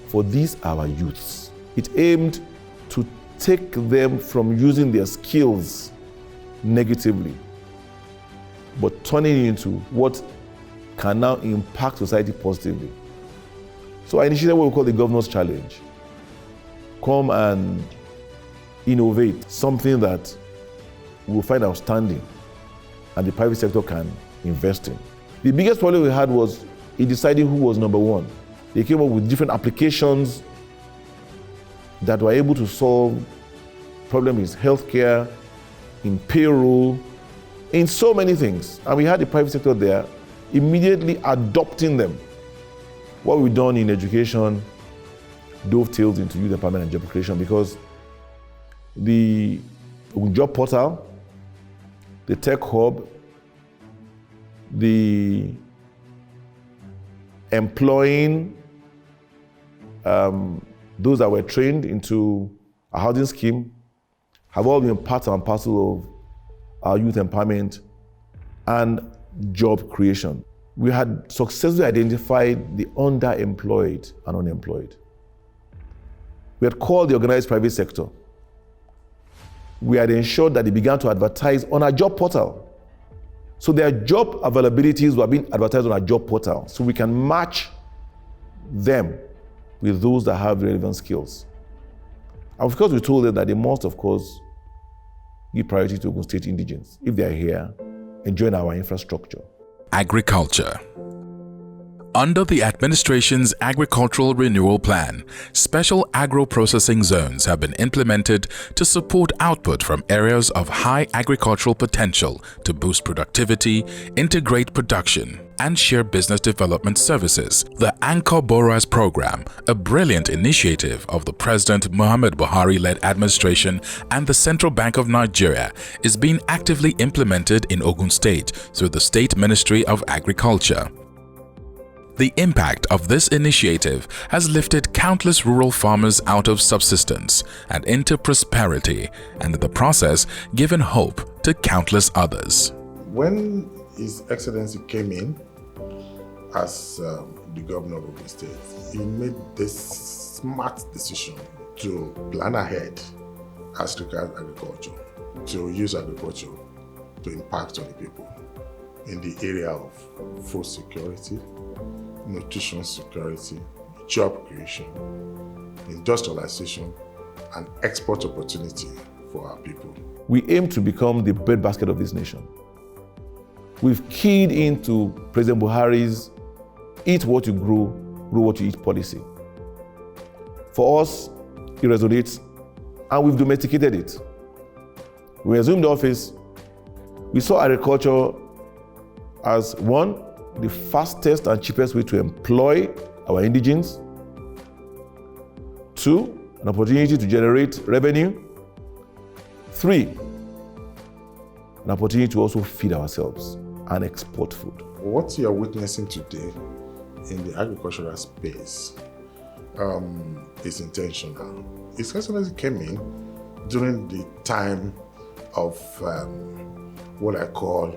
for these our youths. It aimed to take them from using their skills negatively, but turning it into what can now impact society positively. So I initiated what we call the Governor's Challenge. Come and innovate something that we will find outstanding and the private sector can invest in. The biggest problem we had was in deciding who was number one. They came up with different applications that were able to solve problems in healthcare, in payroll, in so many things. And we had the private sector there immediately adopting them. What we've done in education dovetails into youth empowerment and job creation, because the job portal, the Tech Hub, the employing those that were trained into a housing scheme have all been part and parcel of our youth empowerment and job creation. We had successfully identified the underemployed and unemployed. We had called the organized private sector. We had ensured that they began to advertise on our job portal. So their job availabilities were being advertised on our job portal, so we can match them with those that have relevant skills. And of course, we told them that they must, of course, give priority to Ogun State indigents if they are here and join our infrastructure. Agriculture. Under the administration's Agricultural Renewal Plan, special agro-processing zones have been implemented to support output from areas of high agricultural potential to boost productivity, integrate production, and share business development services. The Anchor Borers program, a brilliant initiative of the President Muhammad Buhari-led administration and the Central Bank of Nigeria, is being actively implemented in Ogun State through the State Ministry of Agriculture. The impact of this initiative has lifted countless rural farmers out of subsistence and into prosperity, and in the process given hope to countless others. When His Excellency came in as the governor of Ogun State, he made this smart decision to plan ahead as regards agriculture, to use agriculture to impact on the people in the area of food security, nutrition security, job creation, industrialization, and export opportunity for our people. We aim to become the breadbasket of this nation. We've keyed into President Buhari's eat what you grow, grow what you eat policy. For us, it resonates, and we've domesticated it. We assumed office, We saw agriculture as one, the fastest and cheapest way to employ our indigents. Two, an opportunity to generate revenue. Three, an opportunity to also feed ourselves and export food. What you are witnessing today in the agricultural space is intentional. His Excellency came in during the time of what I call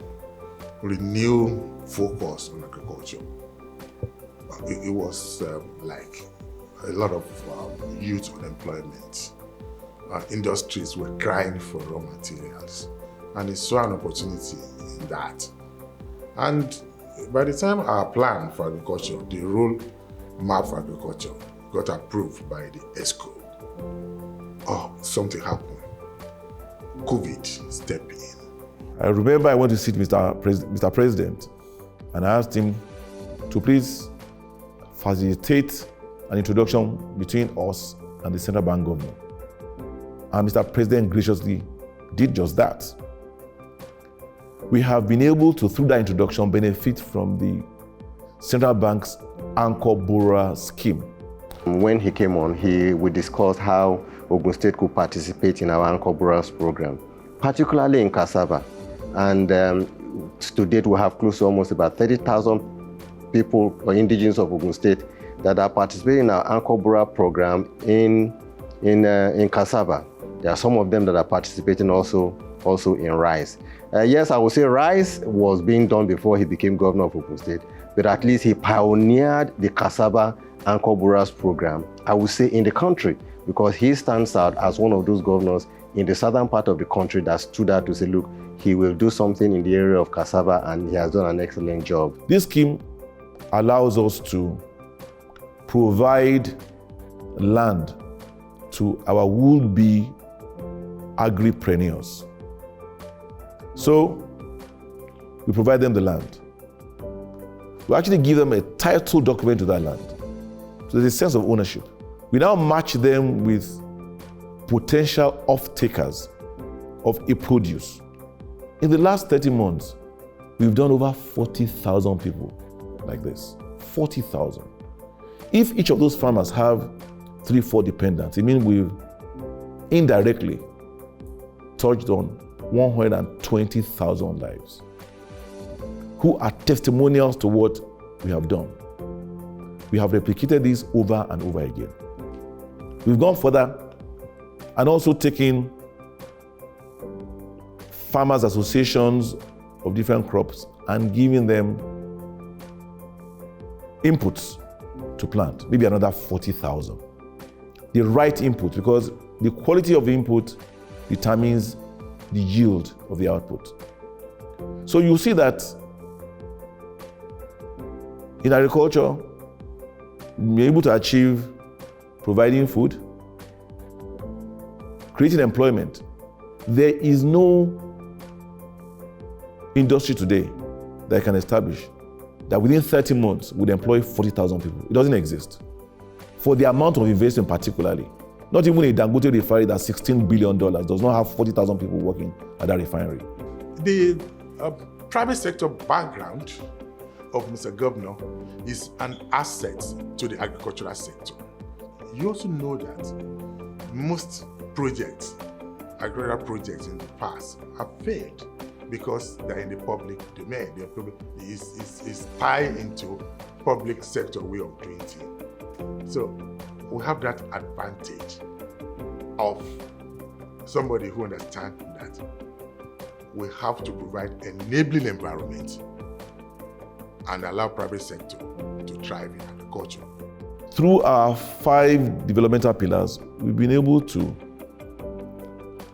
renewed focus on agriculture. It was like a lot of youth unemployment. Industries were crying for raw materials, and he saw an opportunity in that. And by the time our plan for agriculture, the role map for agriculture, got approved by the ESCO, something happened. COVID stepped in. I remember I went to see Mr. President, and I asked him to please facilitate an introduction between us and the central bank governor. And Mr. President graciously did just that. We have been able to, through that introduction, benefit from the central bank's anchor borrower scheme. When he came on, we discussed how Ogun State could participate in our anchor borrowers program, particularly in cassava. And to date, we have close to almost about 30,000 people or indigenous of Ogun State that are participating in our anchor borrower program in cassava. There are some of them that are participating also in rice. Yes, I would say rice was being done before he became governor of Ogun State, but at least he pioneered the cassava anchor borrowers program, I would say, in the country, because he stands out as one of those governors in the southern part of the country that stood out to say, look, he will do something in the area of cassava, and he has done an excellent job. This scheme allows us to provide land to our would-be agripreneurs. So we provide them the land. We actually give them a title document to that land. So there's a sense of ownership. We now match them with potential off-takers of a produce. In the last 30 months, we've done over 40,000 people like this. 40,000. If each of those farmers have 3-4 dependents, it means we've indirectly touched on 120,000 lives who are testimonials to what we have done. We have replicated this over and over again. We've gone further and also taken farmers' associations of different crops and giving them inputs to plant, maybe another 40,000. The right input, because the quality of the input determines the yield of the output. So you see that in agriculture, we're able to achieve providing food, creating employment. There is no industry today that can establish that within 30 months would employ 40,000 people. It doesn't exist. For the amount of investment particularly, not even a Dangote refinery that's $16 billion does not have 40,000 people working at that refinery. The private sector background of Mr. Governor is an asset to the agricultural sector. You also know that most projects, agricultural projects in the past, have failed because they're in the public domain. It's tied into public sector way of doing things. So we have that advantage of somebody who understands that we have to provide enabling environment and allow private sector to thrive in agriculture. Through our 5 developmental pillars, we've been able to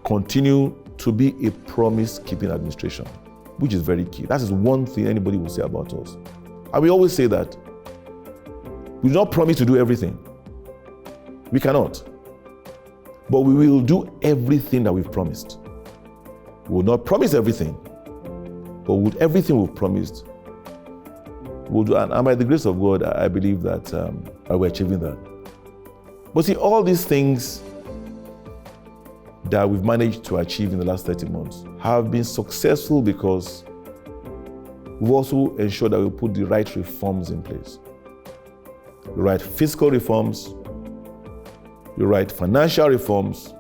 continue to be a promise-keeping administration, which is very key. That is one thing anybody will say about us. And we always say that we do not promise to do everything. We cannot. But we will do everything that we've promised. We will not promise everything, but with everything we've promised, we'll do. And by the grace of God, I believe that we're achieving that. But see, all these things that we've managed to achieve in the last 30 months have been successful because we've also ensured that we put the right reforms in place. The right fiscal reforms, the right financial reforms,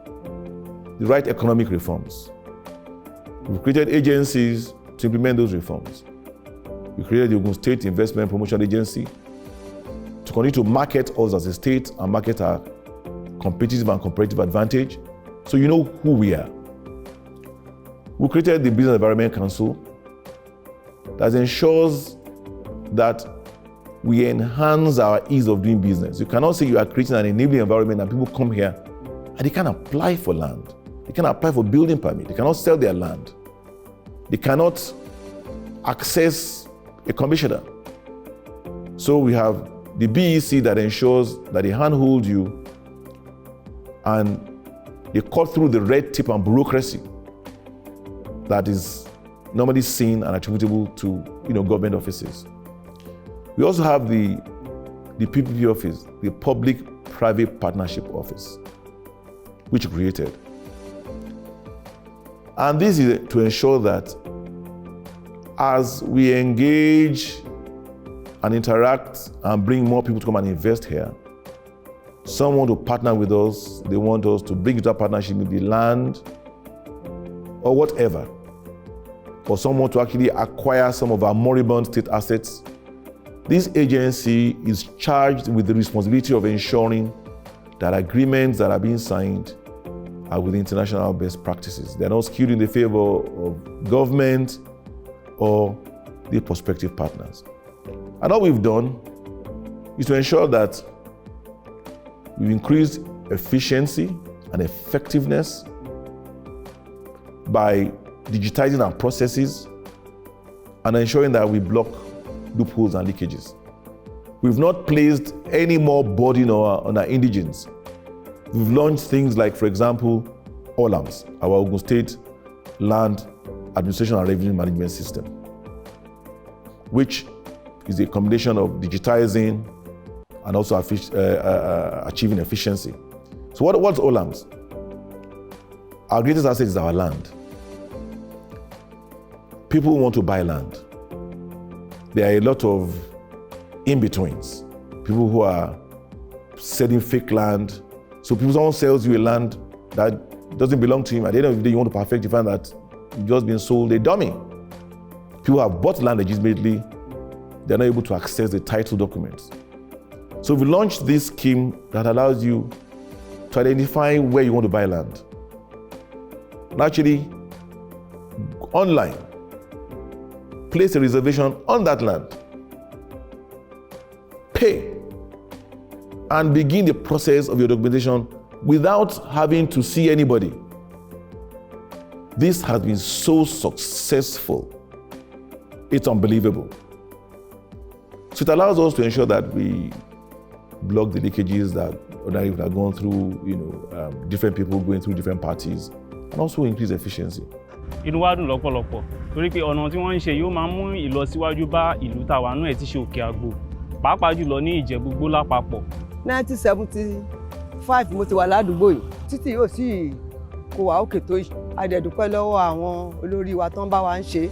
the right economic reforms. We've created agencies to implement those reforms. We created the Ogun State Investment Promotion Agency to continue to market us as a state and market our competitive and comparative advantage, so you know who we are. We created the Business Environment Council that ensures that we enhance our ease of doing business. You cannot say you are creating an enabling environment and people come here and they can apply for land. They can apply for building permit. They cannot sell their land. They cannot access a commissioner. So we have the BEC that ensures that they handhold you and they cut through the red tape and bureaucracy that is normally seen and attributable to government offices. We also have the PPP office, the Public-Private Partnership Office, which we created. And this is to ensure that as we engage and interact and bring more people to come and invest here, some want to partner with us, they want us to bring into a partnership with the land or whatever. Or some want to actually acquire some of our moribund state assets. This agency is charged with the responsibility of ensuring that agreements that are being signed are with international best practices. They're not skewed in the favor of government or the prospective partners. And all we've done is to ensure that we've increased efficiency and effectiveness by digitizing our processes and ensuring that we block loopholes and leakages. We've not placed any more burden on our indigents. We've launched things like, for example, OLAMS, our Ogun State Land Administration and Revenue Management System, which is a combination of digitizing and also achieving efficiency. So what's OLAMS? Our greatest asset is our land. People want to buy land. There are a lot of in-betweens. People who are selling fake land. So someone sells you a land that doesn't belong to him. At the end of the day, you want to perfect, you find that you've just been sold a dummy. People have bought land legitimately. They're not able to access the title documents. So we launched this scheme that allows you to identify where you want to buy land. And actually, online, place a reservation on that land, pay, and begin the process of your documentation without having to see anybody. This has been so successful. It's unbelievable. So it allows us to ensure that we block the leakages that are going through, different people going through different parties, and also increase efficiency. Inú wa dùn lọ́pọ̀lọpọ̀ torí pé ọ̀nà tí wọ́n ń ṣe yóò máa mú ìlọsíwájú bá ìlú tàwa náà tí ṣe Òkè Àgbò, pàápàá jùlọ ní Ìjẹ̀bú-Igbó lápapọ̀. 1975 mo ti wà ládùúgbò yìí, títí yóò sì kó wa òkè tó yìí. A dẹ̀ dúpẹ́ lọ́wọ́ àwọn olórí wa tán bá wa ń ṣe.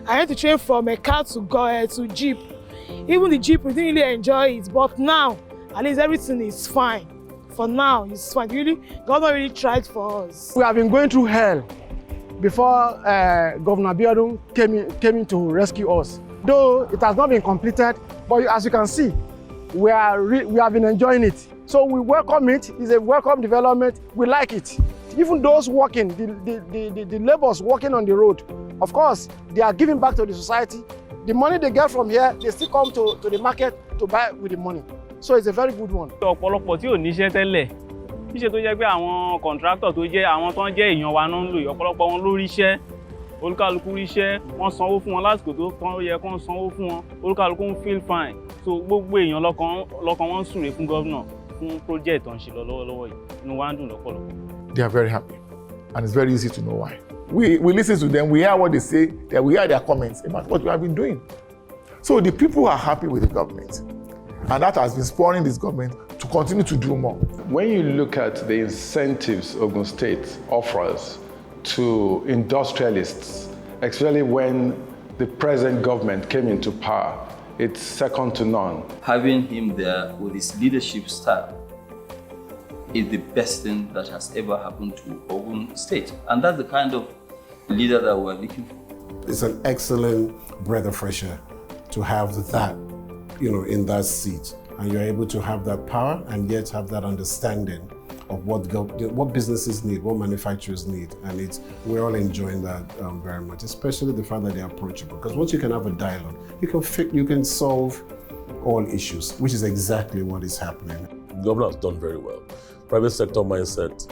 I had to train from a car to Jeep. Even the Jeep, we didn't really enjoy it, but now, at least everything is fine. For now, it's fine. God really tried for us. We have been going through hell before Governor Abiodun came in to rescue us. Though it has not been completed, but as you can see, we have been enjoying it. So we welcome it. It's a welcome development. We like it. Even those working, the laborers working on the road, of course, they are giving back to the society. The money they get from here, they still come to the market to buy with the money. So it's a very good one. Ọ̀pọ̀lọpọ̀ tí ò níṣẹ́ tẹ́lẹ̀, níṣẹ́ tó jẹ́ pé àwọn contractor tó jẹ́ àwọn tó ń jẹ́ èèyàn wa náà ń lò yìí, ọ̀pọ̀lọpọ̀ wọn ló ríṣẹ́, olúkálùkù ríṣẹ́, wọ́n sanwó fún wọn lásìkò tó tán yẹ kán sanwó fún wọn, olúkálùkù ń feel fine. So gbogbo èèyàn lọ́kàn wọn ń súre fún governor fún project tó ń ṣe lọ lọ́wọ́lọ́wọ́ yìí, inú wa ń dùn lọ́pọ̀lọpọ̀. They are very happy, and it's very easy to know why. We listen to them, we hear what they say, then we hear their comments about what we have been doing. So the people are happy with the government, and that has been spurring this government to continue to do more. When you look at the incentives Ogun State offers to industrialists, especially when the present government came into power, it's second to none. Having him there with his leadership style is the best thing that has ever happened to Ogun State. And that's the kind of leader that we're looking for. It's an excellent breath of fresh air to have that, in that seat. And you're able to have that power and yet have that understanding of what businesses need, what manufacturers need. And we're all enjoying that very much, especially the fact that they're approachable. Because once you can have a dialogue, you can solve all issues, which is exactly what is happening. The governor has done very well. Private sector mindset,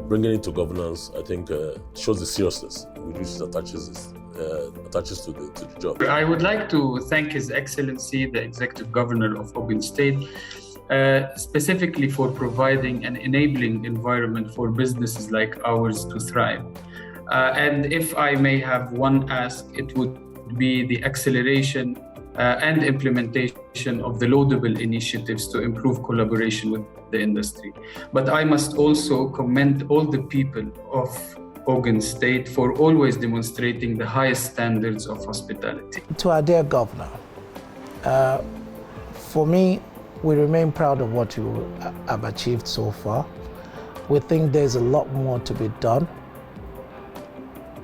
bringing it to governance, I think shows the seriousness with which it attaches to the job. I would like to thank His Excellency, the Executive Governor of Ogun State, specifically for providing an enabling environment for businesses like ours to thrive. And if I may have one ask, it would be the acceleration and implementation of the laudable initiatives to improve collaboration with the industry. But I must also commend all the people of Ogun State for always demonstrating the highest standards of hospitality. To our dear governor, for me, we remain proud of what you have achieved so far. We think there's a lot more to be done.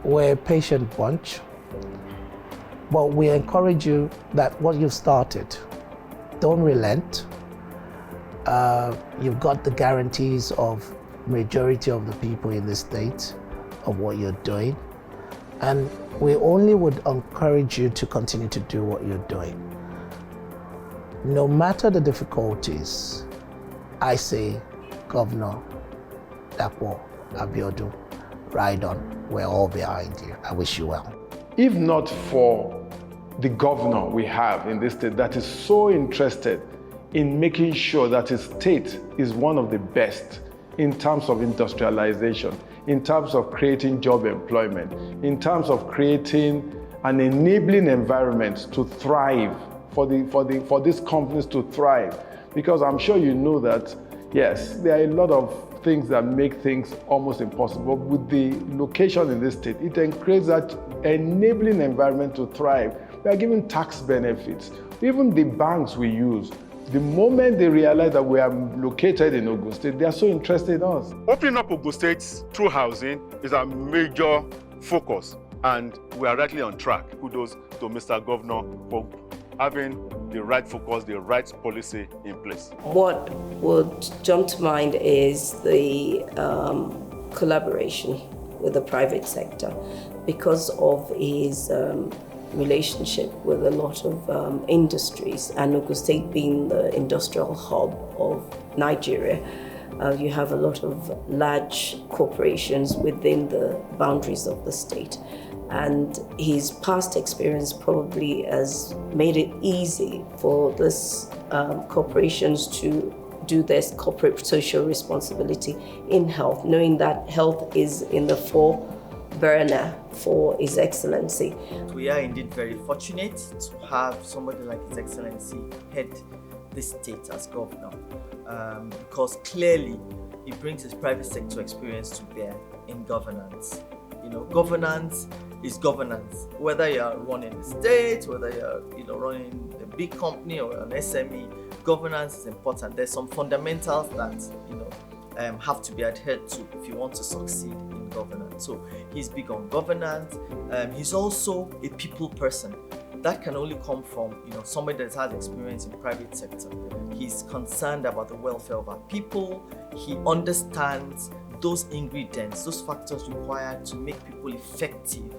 We're a patient bunch, but we encourage you that what you've started, don't relent. You've got the guarantees of majority of the people in the state of what you're doing. And we only would encourage you to continue to do what you're doing. No matter the difficulties, I say, Governor Dapo Abiodun, ride on. We're all behind you. I wish you well. If not for the governor we have in this state that is so interested in making sure that his state is one of the best in terms of industrialization, in terms of creating job employment, in terms of creating an enabling environment to thrive, for these companies to thrive. Because I'm sure you know that, yes, there are a lot of things that make things almost impossible. With the location in this state, it creates that enabling environment to thrive. We are giving tax benefits. Even the banks we use, the moment they realize that we are located in Ogun State, they are so interested in us. Opening up Ogun State through housing is a major focus, and we are rightly on track. Kudos to Mr. Governor for having the right focus, the right policy in place. What would jump to mind is the collaboration with the private sector because of his relationship with a lot of industries, and Ogun State being the industrial hub of Nigeria. You have a lot of large corporations within the boundaries of the state. And his past experience probably has made it easy for these corporations to do their corporate social responsibility in health, knowing that health is in the foreburner for His Excellency. We are indeed very fortunate to have somebody like His Excellency head this state as governor, because clearly he brings his private sector experience to bear in governance. Governance is governance. Whether you are running the state, whether you are running a big company or an SME, governance is important. There's some fundamentals that have to be adhered to if you want to succeed in governance. So he's big on governance. He's also a people person. That can only come from somebody that has experience in private sector. He's concerned about the welfare of our people. He understands those ingredients, those factors required to make people effective,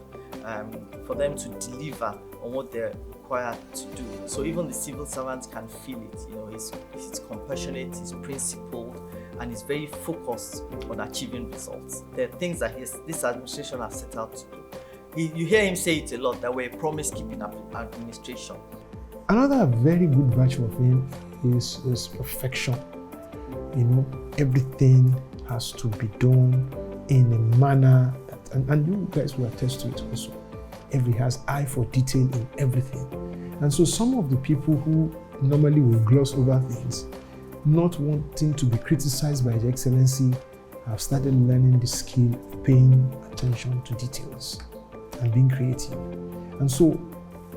for them to deliver on what they're required to do. So even the civil servants can feel it. He's compassionate, he's principled, and he's very focused on achieving results. There are things that this administration has set out to do. You hear him say it a lot, that we're a promise-keeping administration. Another very good virtue of him is perfection. Everything has to be done in a manner that, and you guys will attest to it also. He has eye for detail in everything. And so some of the people who normally will gloss over things, not wanting to be criticized by His Excellency, I've started learning the skill of paying attention to details and being creative. And so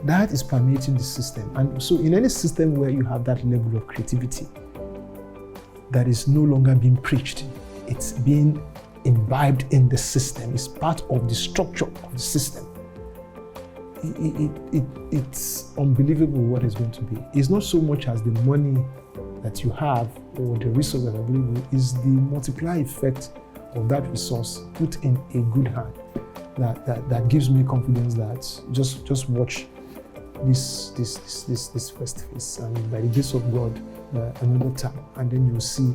that is permeating the system. And so in any system where you have that level of creativity that is no longer being preached, it's being imbibed in the system, it's part of the structure of the system. It's unbelievable what it's going to be. It's not so much as the money that you have or the resource that are available, is the multiplier effect of that resource put in a good hand that gives me confidence that just watch this first phase, and by the grace of God, another time, and then you'll see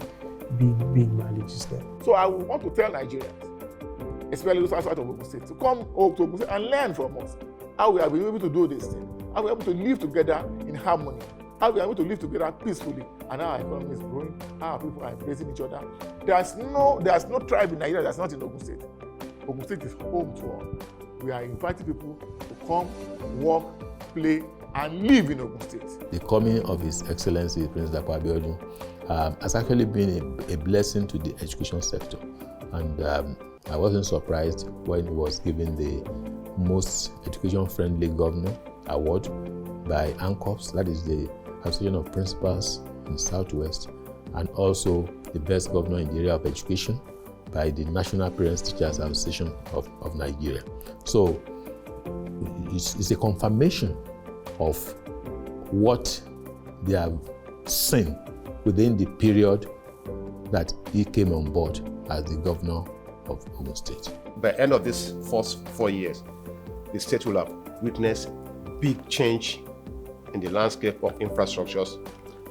big mileages there. So I want to tell Nigerians, especially those outside of Ogun State, to come to Ogun State and learn from us how we have been able to do this thing, how we are able to live together in harmony, how we are able to live together peacefully, and how our economy is growing, how our people are embracing each other. There's no tribe in Nigeria that's not in Ogun State. Ogun State is home to all. We are inviting people to come, work, play, and live in Ogun State. The coming of His Excellency Prince Dapo Abiodun has actually been a blessing to the education sector, and I wasn't surprised when he was given the most education-friendly governor award by ANCOPS, that is the Association of Principals in Southwest, and also the best governor in the area of education by the National Parents Teachers Association of Nigeria. So it's a confirmation of what they have seen within the period that he came on board as the governor of Ogun State. By the end of this first 4 years, the state will have witnessed big change in the landscape of infrastructures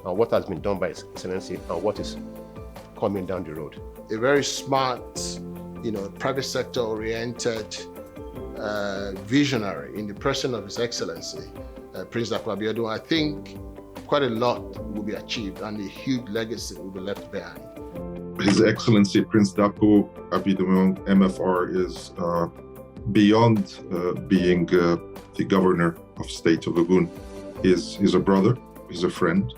and what has been done by His Excellency and what is coming down the road. A very smart, private sector oriented visionary in the person of His Excellency, Prince Dapo Abiodun. I think quite a lot will be achieved and a huge legacy will be left behind. His Excellency Prince Dapo Abiodun, MFR, is beyond being the governor of state of Ogun. He's a brother, he's a friend.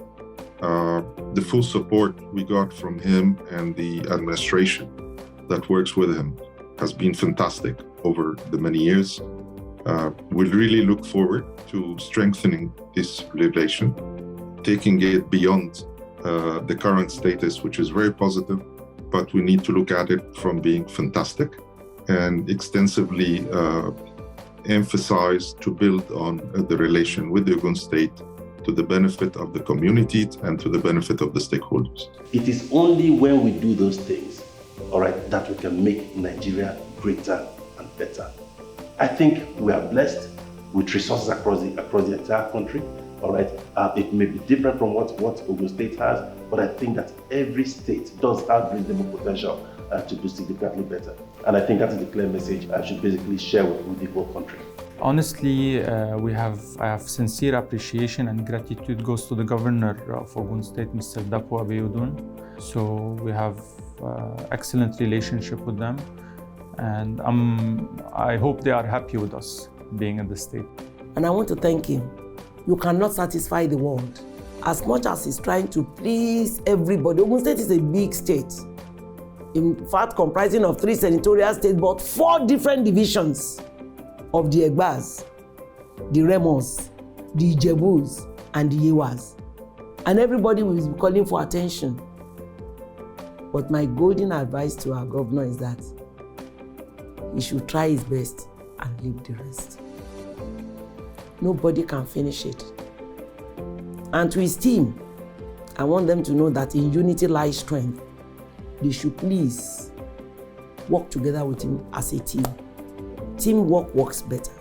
The full support we got from him and the administration that works with him has been fantastic over the many years. We really look forward to strengthening this relation, taking it beyond the current status, which is very positive, but we need to look at it from being fantastic and extensively emphasize to build on the relation with the Ogun State to the benefit of the community and to the benefit of the stakeholders. It is only when we do those things, all right, that we can make Nigeria greater and better. I think we are blessed with resources across the entire country. All right, it may be different from what Ogun State has, but I think that every state does have reasonable potential to do significantly better. And I think that is the clear message I should basically share with the whole country. Honestly, I have sincere appreciation and gratitude goes to the governor of Ogun State, Mr. Dapo Abiodun. So we have excellent relationship with them, and I hope they are happy with us being in the state. And I want to thank him. You cannot satisfy the world. As much as he's trying to please everybody, Ogun State is a big state. In fact, comprising of 3 senatorial states, but 4 different divisions of the Egbas, the Remos, the Ijebus, and the Yewas. And everybody will be calling for attention. But my golden advice to our governor is that he should try his best and leave the rest. Nobody can finish it. And to his team, I want them to know that in unity lies strength. They should please work together with him as a team. Teamwork works better.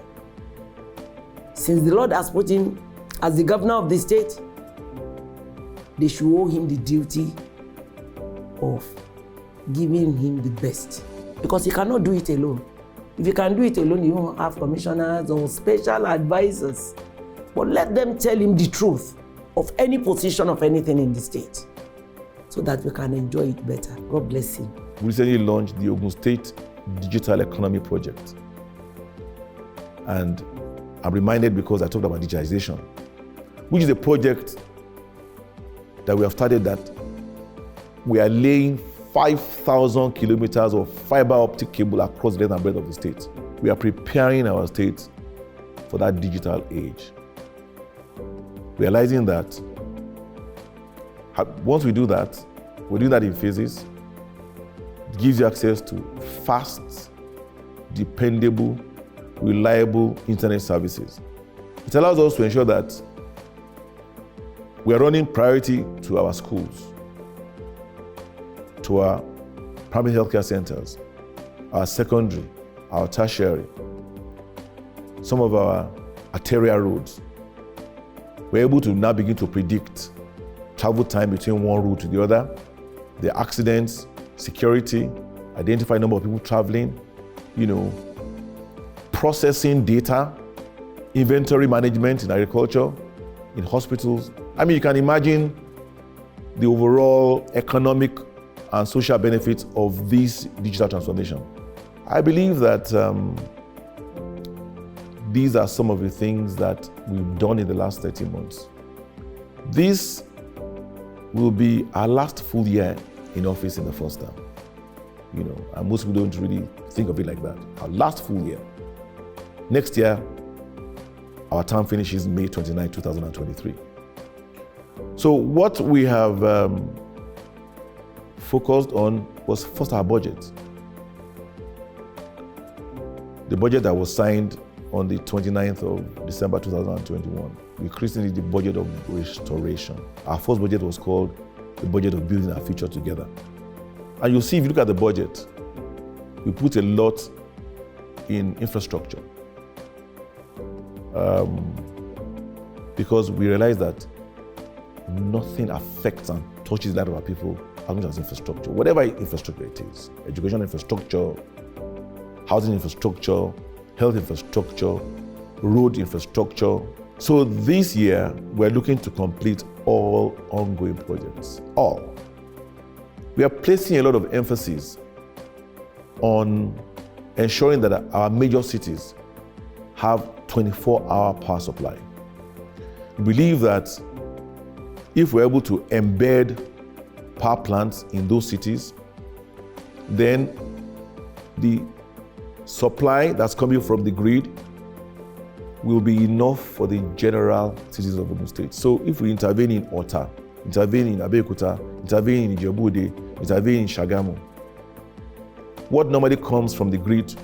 Since the Lord has put him as the governor of the state, they should owe him the duty of giving him the best. Because he cannot do it alone. If you can do it alone, you won't have commissioners or special advisors. But let them tell him the truth of any position of anything in the state so that we can enjoy it better. God bless him. We recently launched the Ogun State Digital Economy Project. And I'm reminded because I talked about digitization, which is a project that we have started that we are laying 5,000 kilometers of fiber optic cable across the length and breadth of the state. We are preparing our state for that digital age. Realizing that once we do that, we do that in phases. It gives you access to fast, dependable, reliable internet services. It allows us to ensure that we are running priority to our schools, to our primary healthcare centers, our secondary, our tertiary, some of our arterial roads. We're able to now begin to predict travel time between one route to the other, the accidents, security, identify number of people traveling, processing data, inventory management in agriculture, in hospitals. I mean, you can imagine the overall economic and social benefits of this digital transformation. I believe that these are some of the things that we've done in the last 30 months. This will be our last full year in office in the first term. And most people don't really think of it like that. Our last full year. Next year, our term finishes May 29, 2023. So what we have focused on was first our budget. The budget that was signed on the 29th of December 2021. We christened it the budget of restoration. Our first budget was called the budget of building our future together. And you'll see if you look at the budget, we put a lot in infrastructure. Because we realize that nothing affects and touches the life of our people as much as infrastructure. Whatever infrastructure it is, education infrastructure, housing infrastructure, health infrastructure, road infrastructure. So this year, we're looking to complete all ongoing projects, all. We are placing a lot of emphasis on ensuring that our major cities have 24-hour power supply. We believe that if we're able to embed power plants in those cities, then the supply that's coming from the grid will be enough for the general citizens of Ogun State. So if we intervene in Ota, intervene in Abeokuta, intervene in Ijebu-Ode, intervene in Shagamu, what normally comes from the grid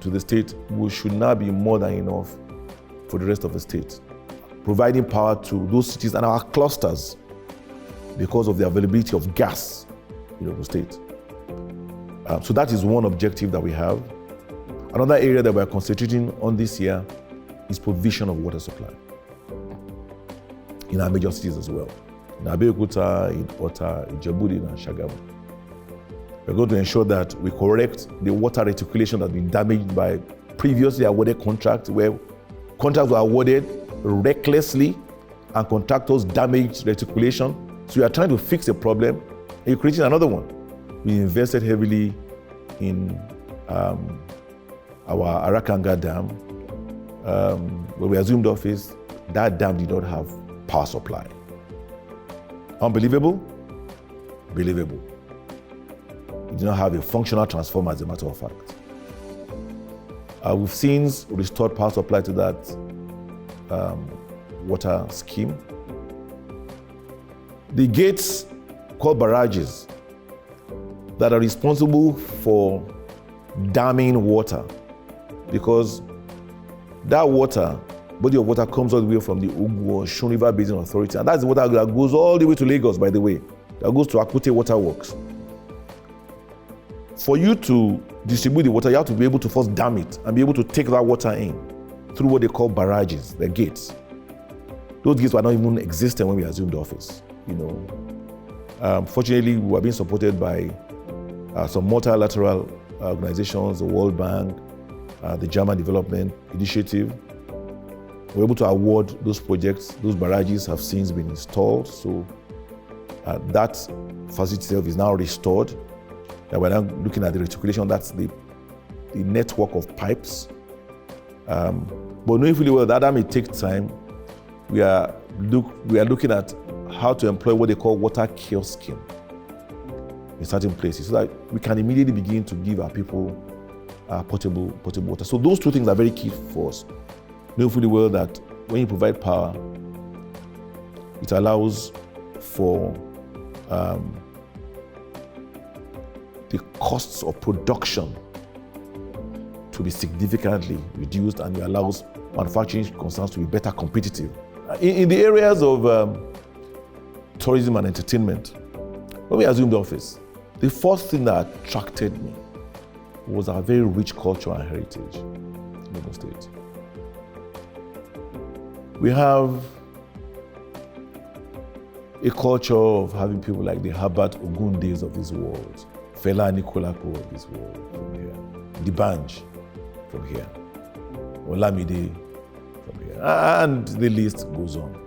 to the state should now be more than enough for the rest of the state, providing power to those cities and our clusters because of the availability of gas in Ogun State. So that is one objective that we have. Another area that we're concentrating on this year is provision of water supply in our major cities as well. In Abeokuta, in Ota, in Ijebu-Ode, and Shagamu. We're going to ensure that we correct the water reticulation that's been damaged by previously awarded contracts, where contracts were awarded recklessly and contractors damaged reticulation. So we are trying to fix a problem and you're creating another one. We invested heavily in our Arakanga Dam. When we assumed office, that dam did not have power supply. Unbelievable? Believable. It did not have a functional transformer, as a matter of fact. We've since restored power supply to that water scheme. The gates called barrages that are responsible for damming water, because that water, body of water, comes all the way from the Ogun River Basin Authority, and that's the water that goes all the way to Lagos, by the way. That goes to Akute Water Works. For you to distribute the water, you have to be able to first dam it and be able to take that water in through what they call barrages, the gates. Those gates were not even existent when we assumed office. Fortunately, we were being supported by some multilateral organizations, the World Bank, the German Development Initiative. We were able to award those projects. Those barrages have since been installed. So that facility itself is now restored. And we're now looking at the reticulation. That's the network of pipes. But knowing fully well that may take time, we are looking at how to employ what they call water kiosking. in certain places so that we can immediately begin to give our people potable water. So those two things are very key for us. Know fully well that when you provide power, it allows for the costs of production to be significantly reduced, and it allows manufacturing concerns to be better competitive. In the areas of tourism and entertainment, when we assumed office, the first thing that attracted me was our very rich culture and heritage in Ogun State. We have a culture of having people like the Herbert Ogundes of this world, Fela Anikulapo of this world from here, D'banj from here, Olamide from here, and the list goes on.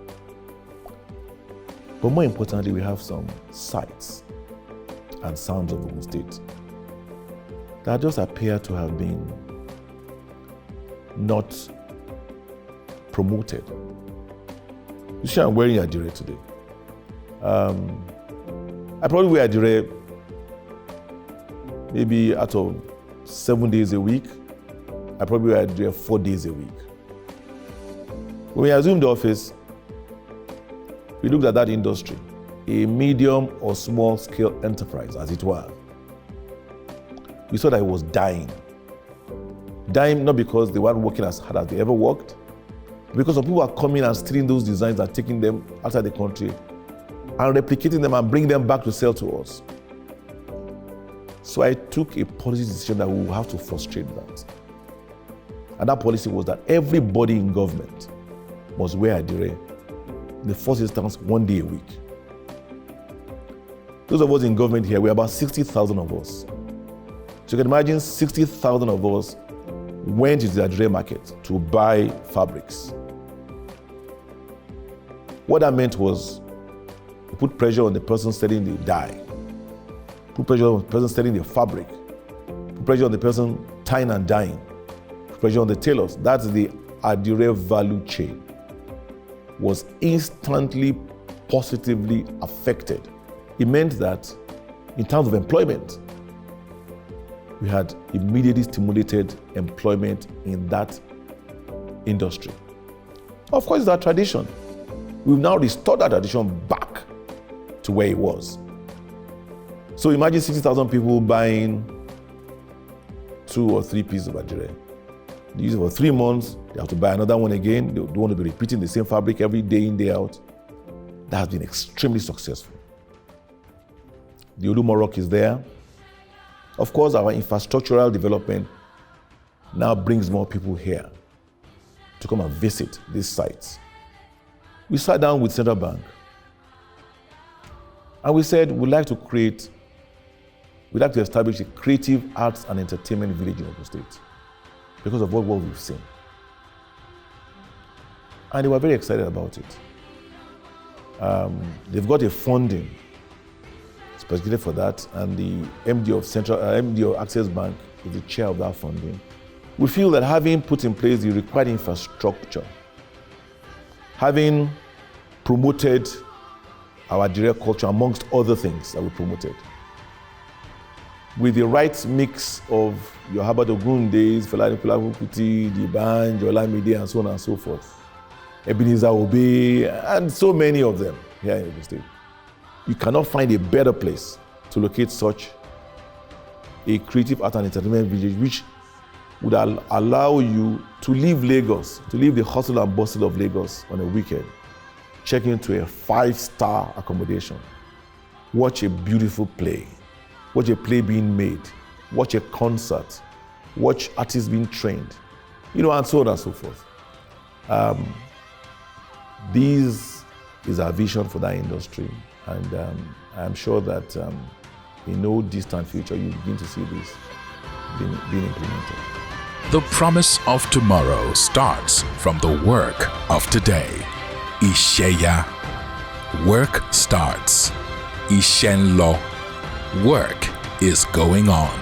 But more importantly, we have some sights and sounds of Ogun State that just appear to have been not promoted. You see, I'm wearing Adire today. I probably wear Adire maybe out of 7 days a week. I probably wear Adire 4 days a week. When we assumed office, we looked at that industry, a medium or small scale enterprise, as it were. We saw that it was dying. Dying not because they weren't working as hard as they ever worked, because some people are coming and stealing those designs and taking them outside the country and replicating them and bringing them back to sell to us. So I took a policy decision that we will have to frustrate that. And that policy was that everybody in government must wear Adire in the first instance 1 day a week. Those of us in government here, we're about 60,000 of us. So you can imagine 60,000 of us went into the Adire market to buy fabrics. What that meant was you put pressure on the person selling the dye, put pressure on the person selling the fabric, put pressure on the person tying and dyeing, put pressure on the tailors. That's the Adire value chain. Was instantly positively affected. It meant that in terms of employment, we had immediately stimulated employment in that industry. Of course, it's our tradition. We've now restored that tradition back to where it was. So imagine 60,000 people buying 2 or 3 pieces of Adire. They use it for 3 months, they have to buy another one again. They don't want to be repeating the same fabric every day in, day out. That has been extremely successful. The Olumorok is there. Of course, our infrastructural development now brings more people here to come and visit these sites. We sat down with Central Bank and we said we'd like to establish a creative arts and entertainment village in Ogun State because of what we've seen. And they were very excited about it. They've got a funding specifically for that, and the MD of Access Bank is the chair of that funding. We feel that having put in place the required infrastructure, having promoted our Adire culture amongst other things that we promoted, with the right mix of your Herbert Ogundes, Fela Anikulapo, D'banj, Olamide, and so on and so forth, Ebenezer Obey, and so many of them here in Ogun State. You cannot find a better place to locate such a creative art and entertainment village which would allow you to leave Lagos, to leave the hustle and bustle of Lagos on a weekend, check into a 5-star accommodation, watch a beautiful play, watch a play being made, watch a concert, watch artists being trained, and so on and so forth. This is our vision for that industry, and I'm sure that in no distant future you begin to see this being implemented. The promise of tomorrow starts from the work of today. Isheya. Work starts. Ishenlo. Work is going on.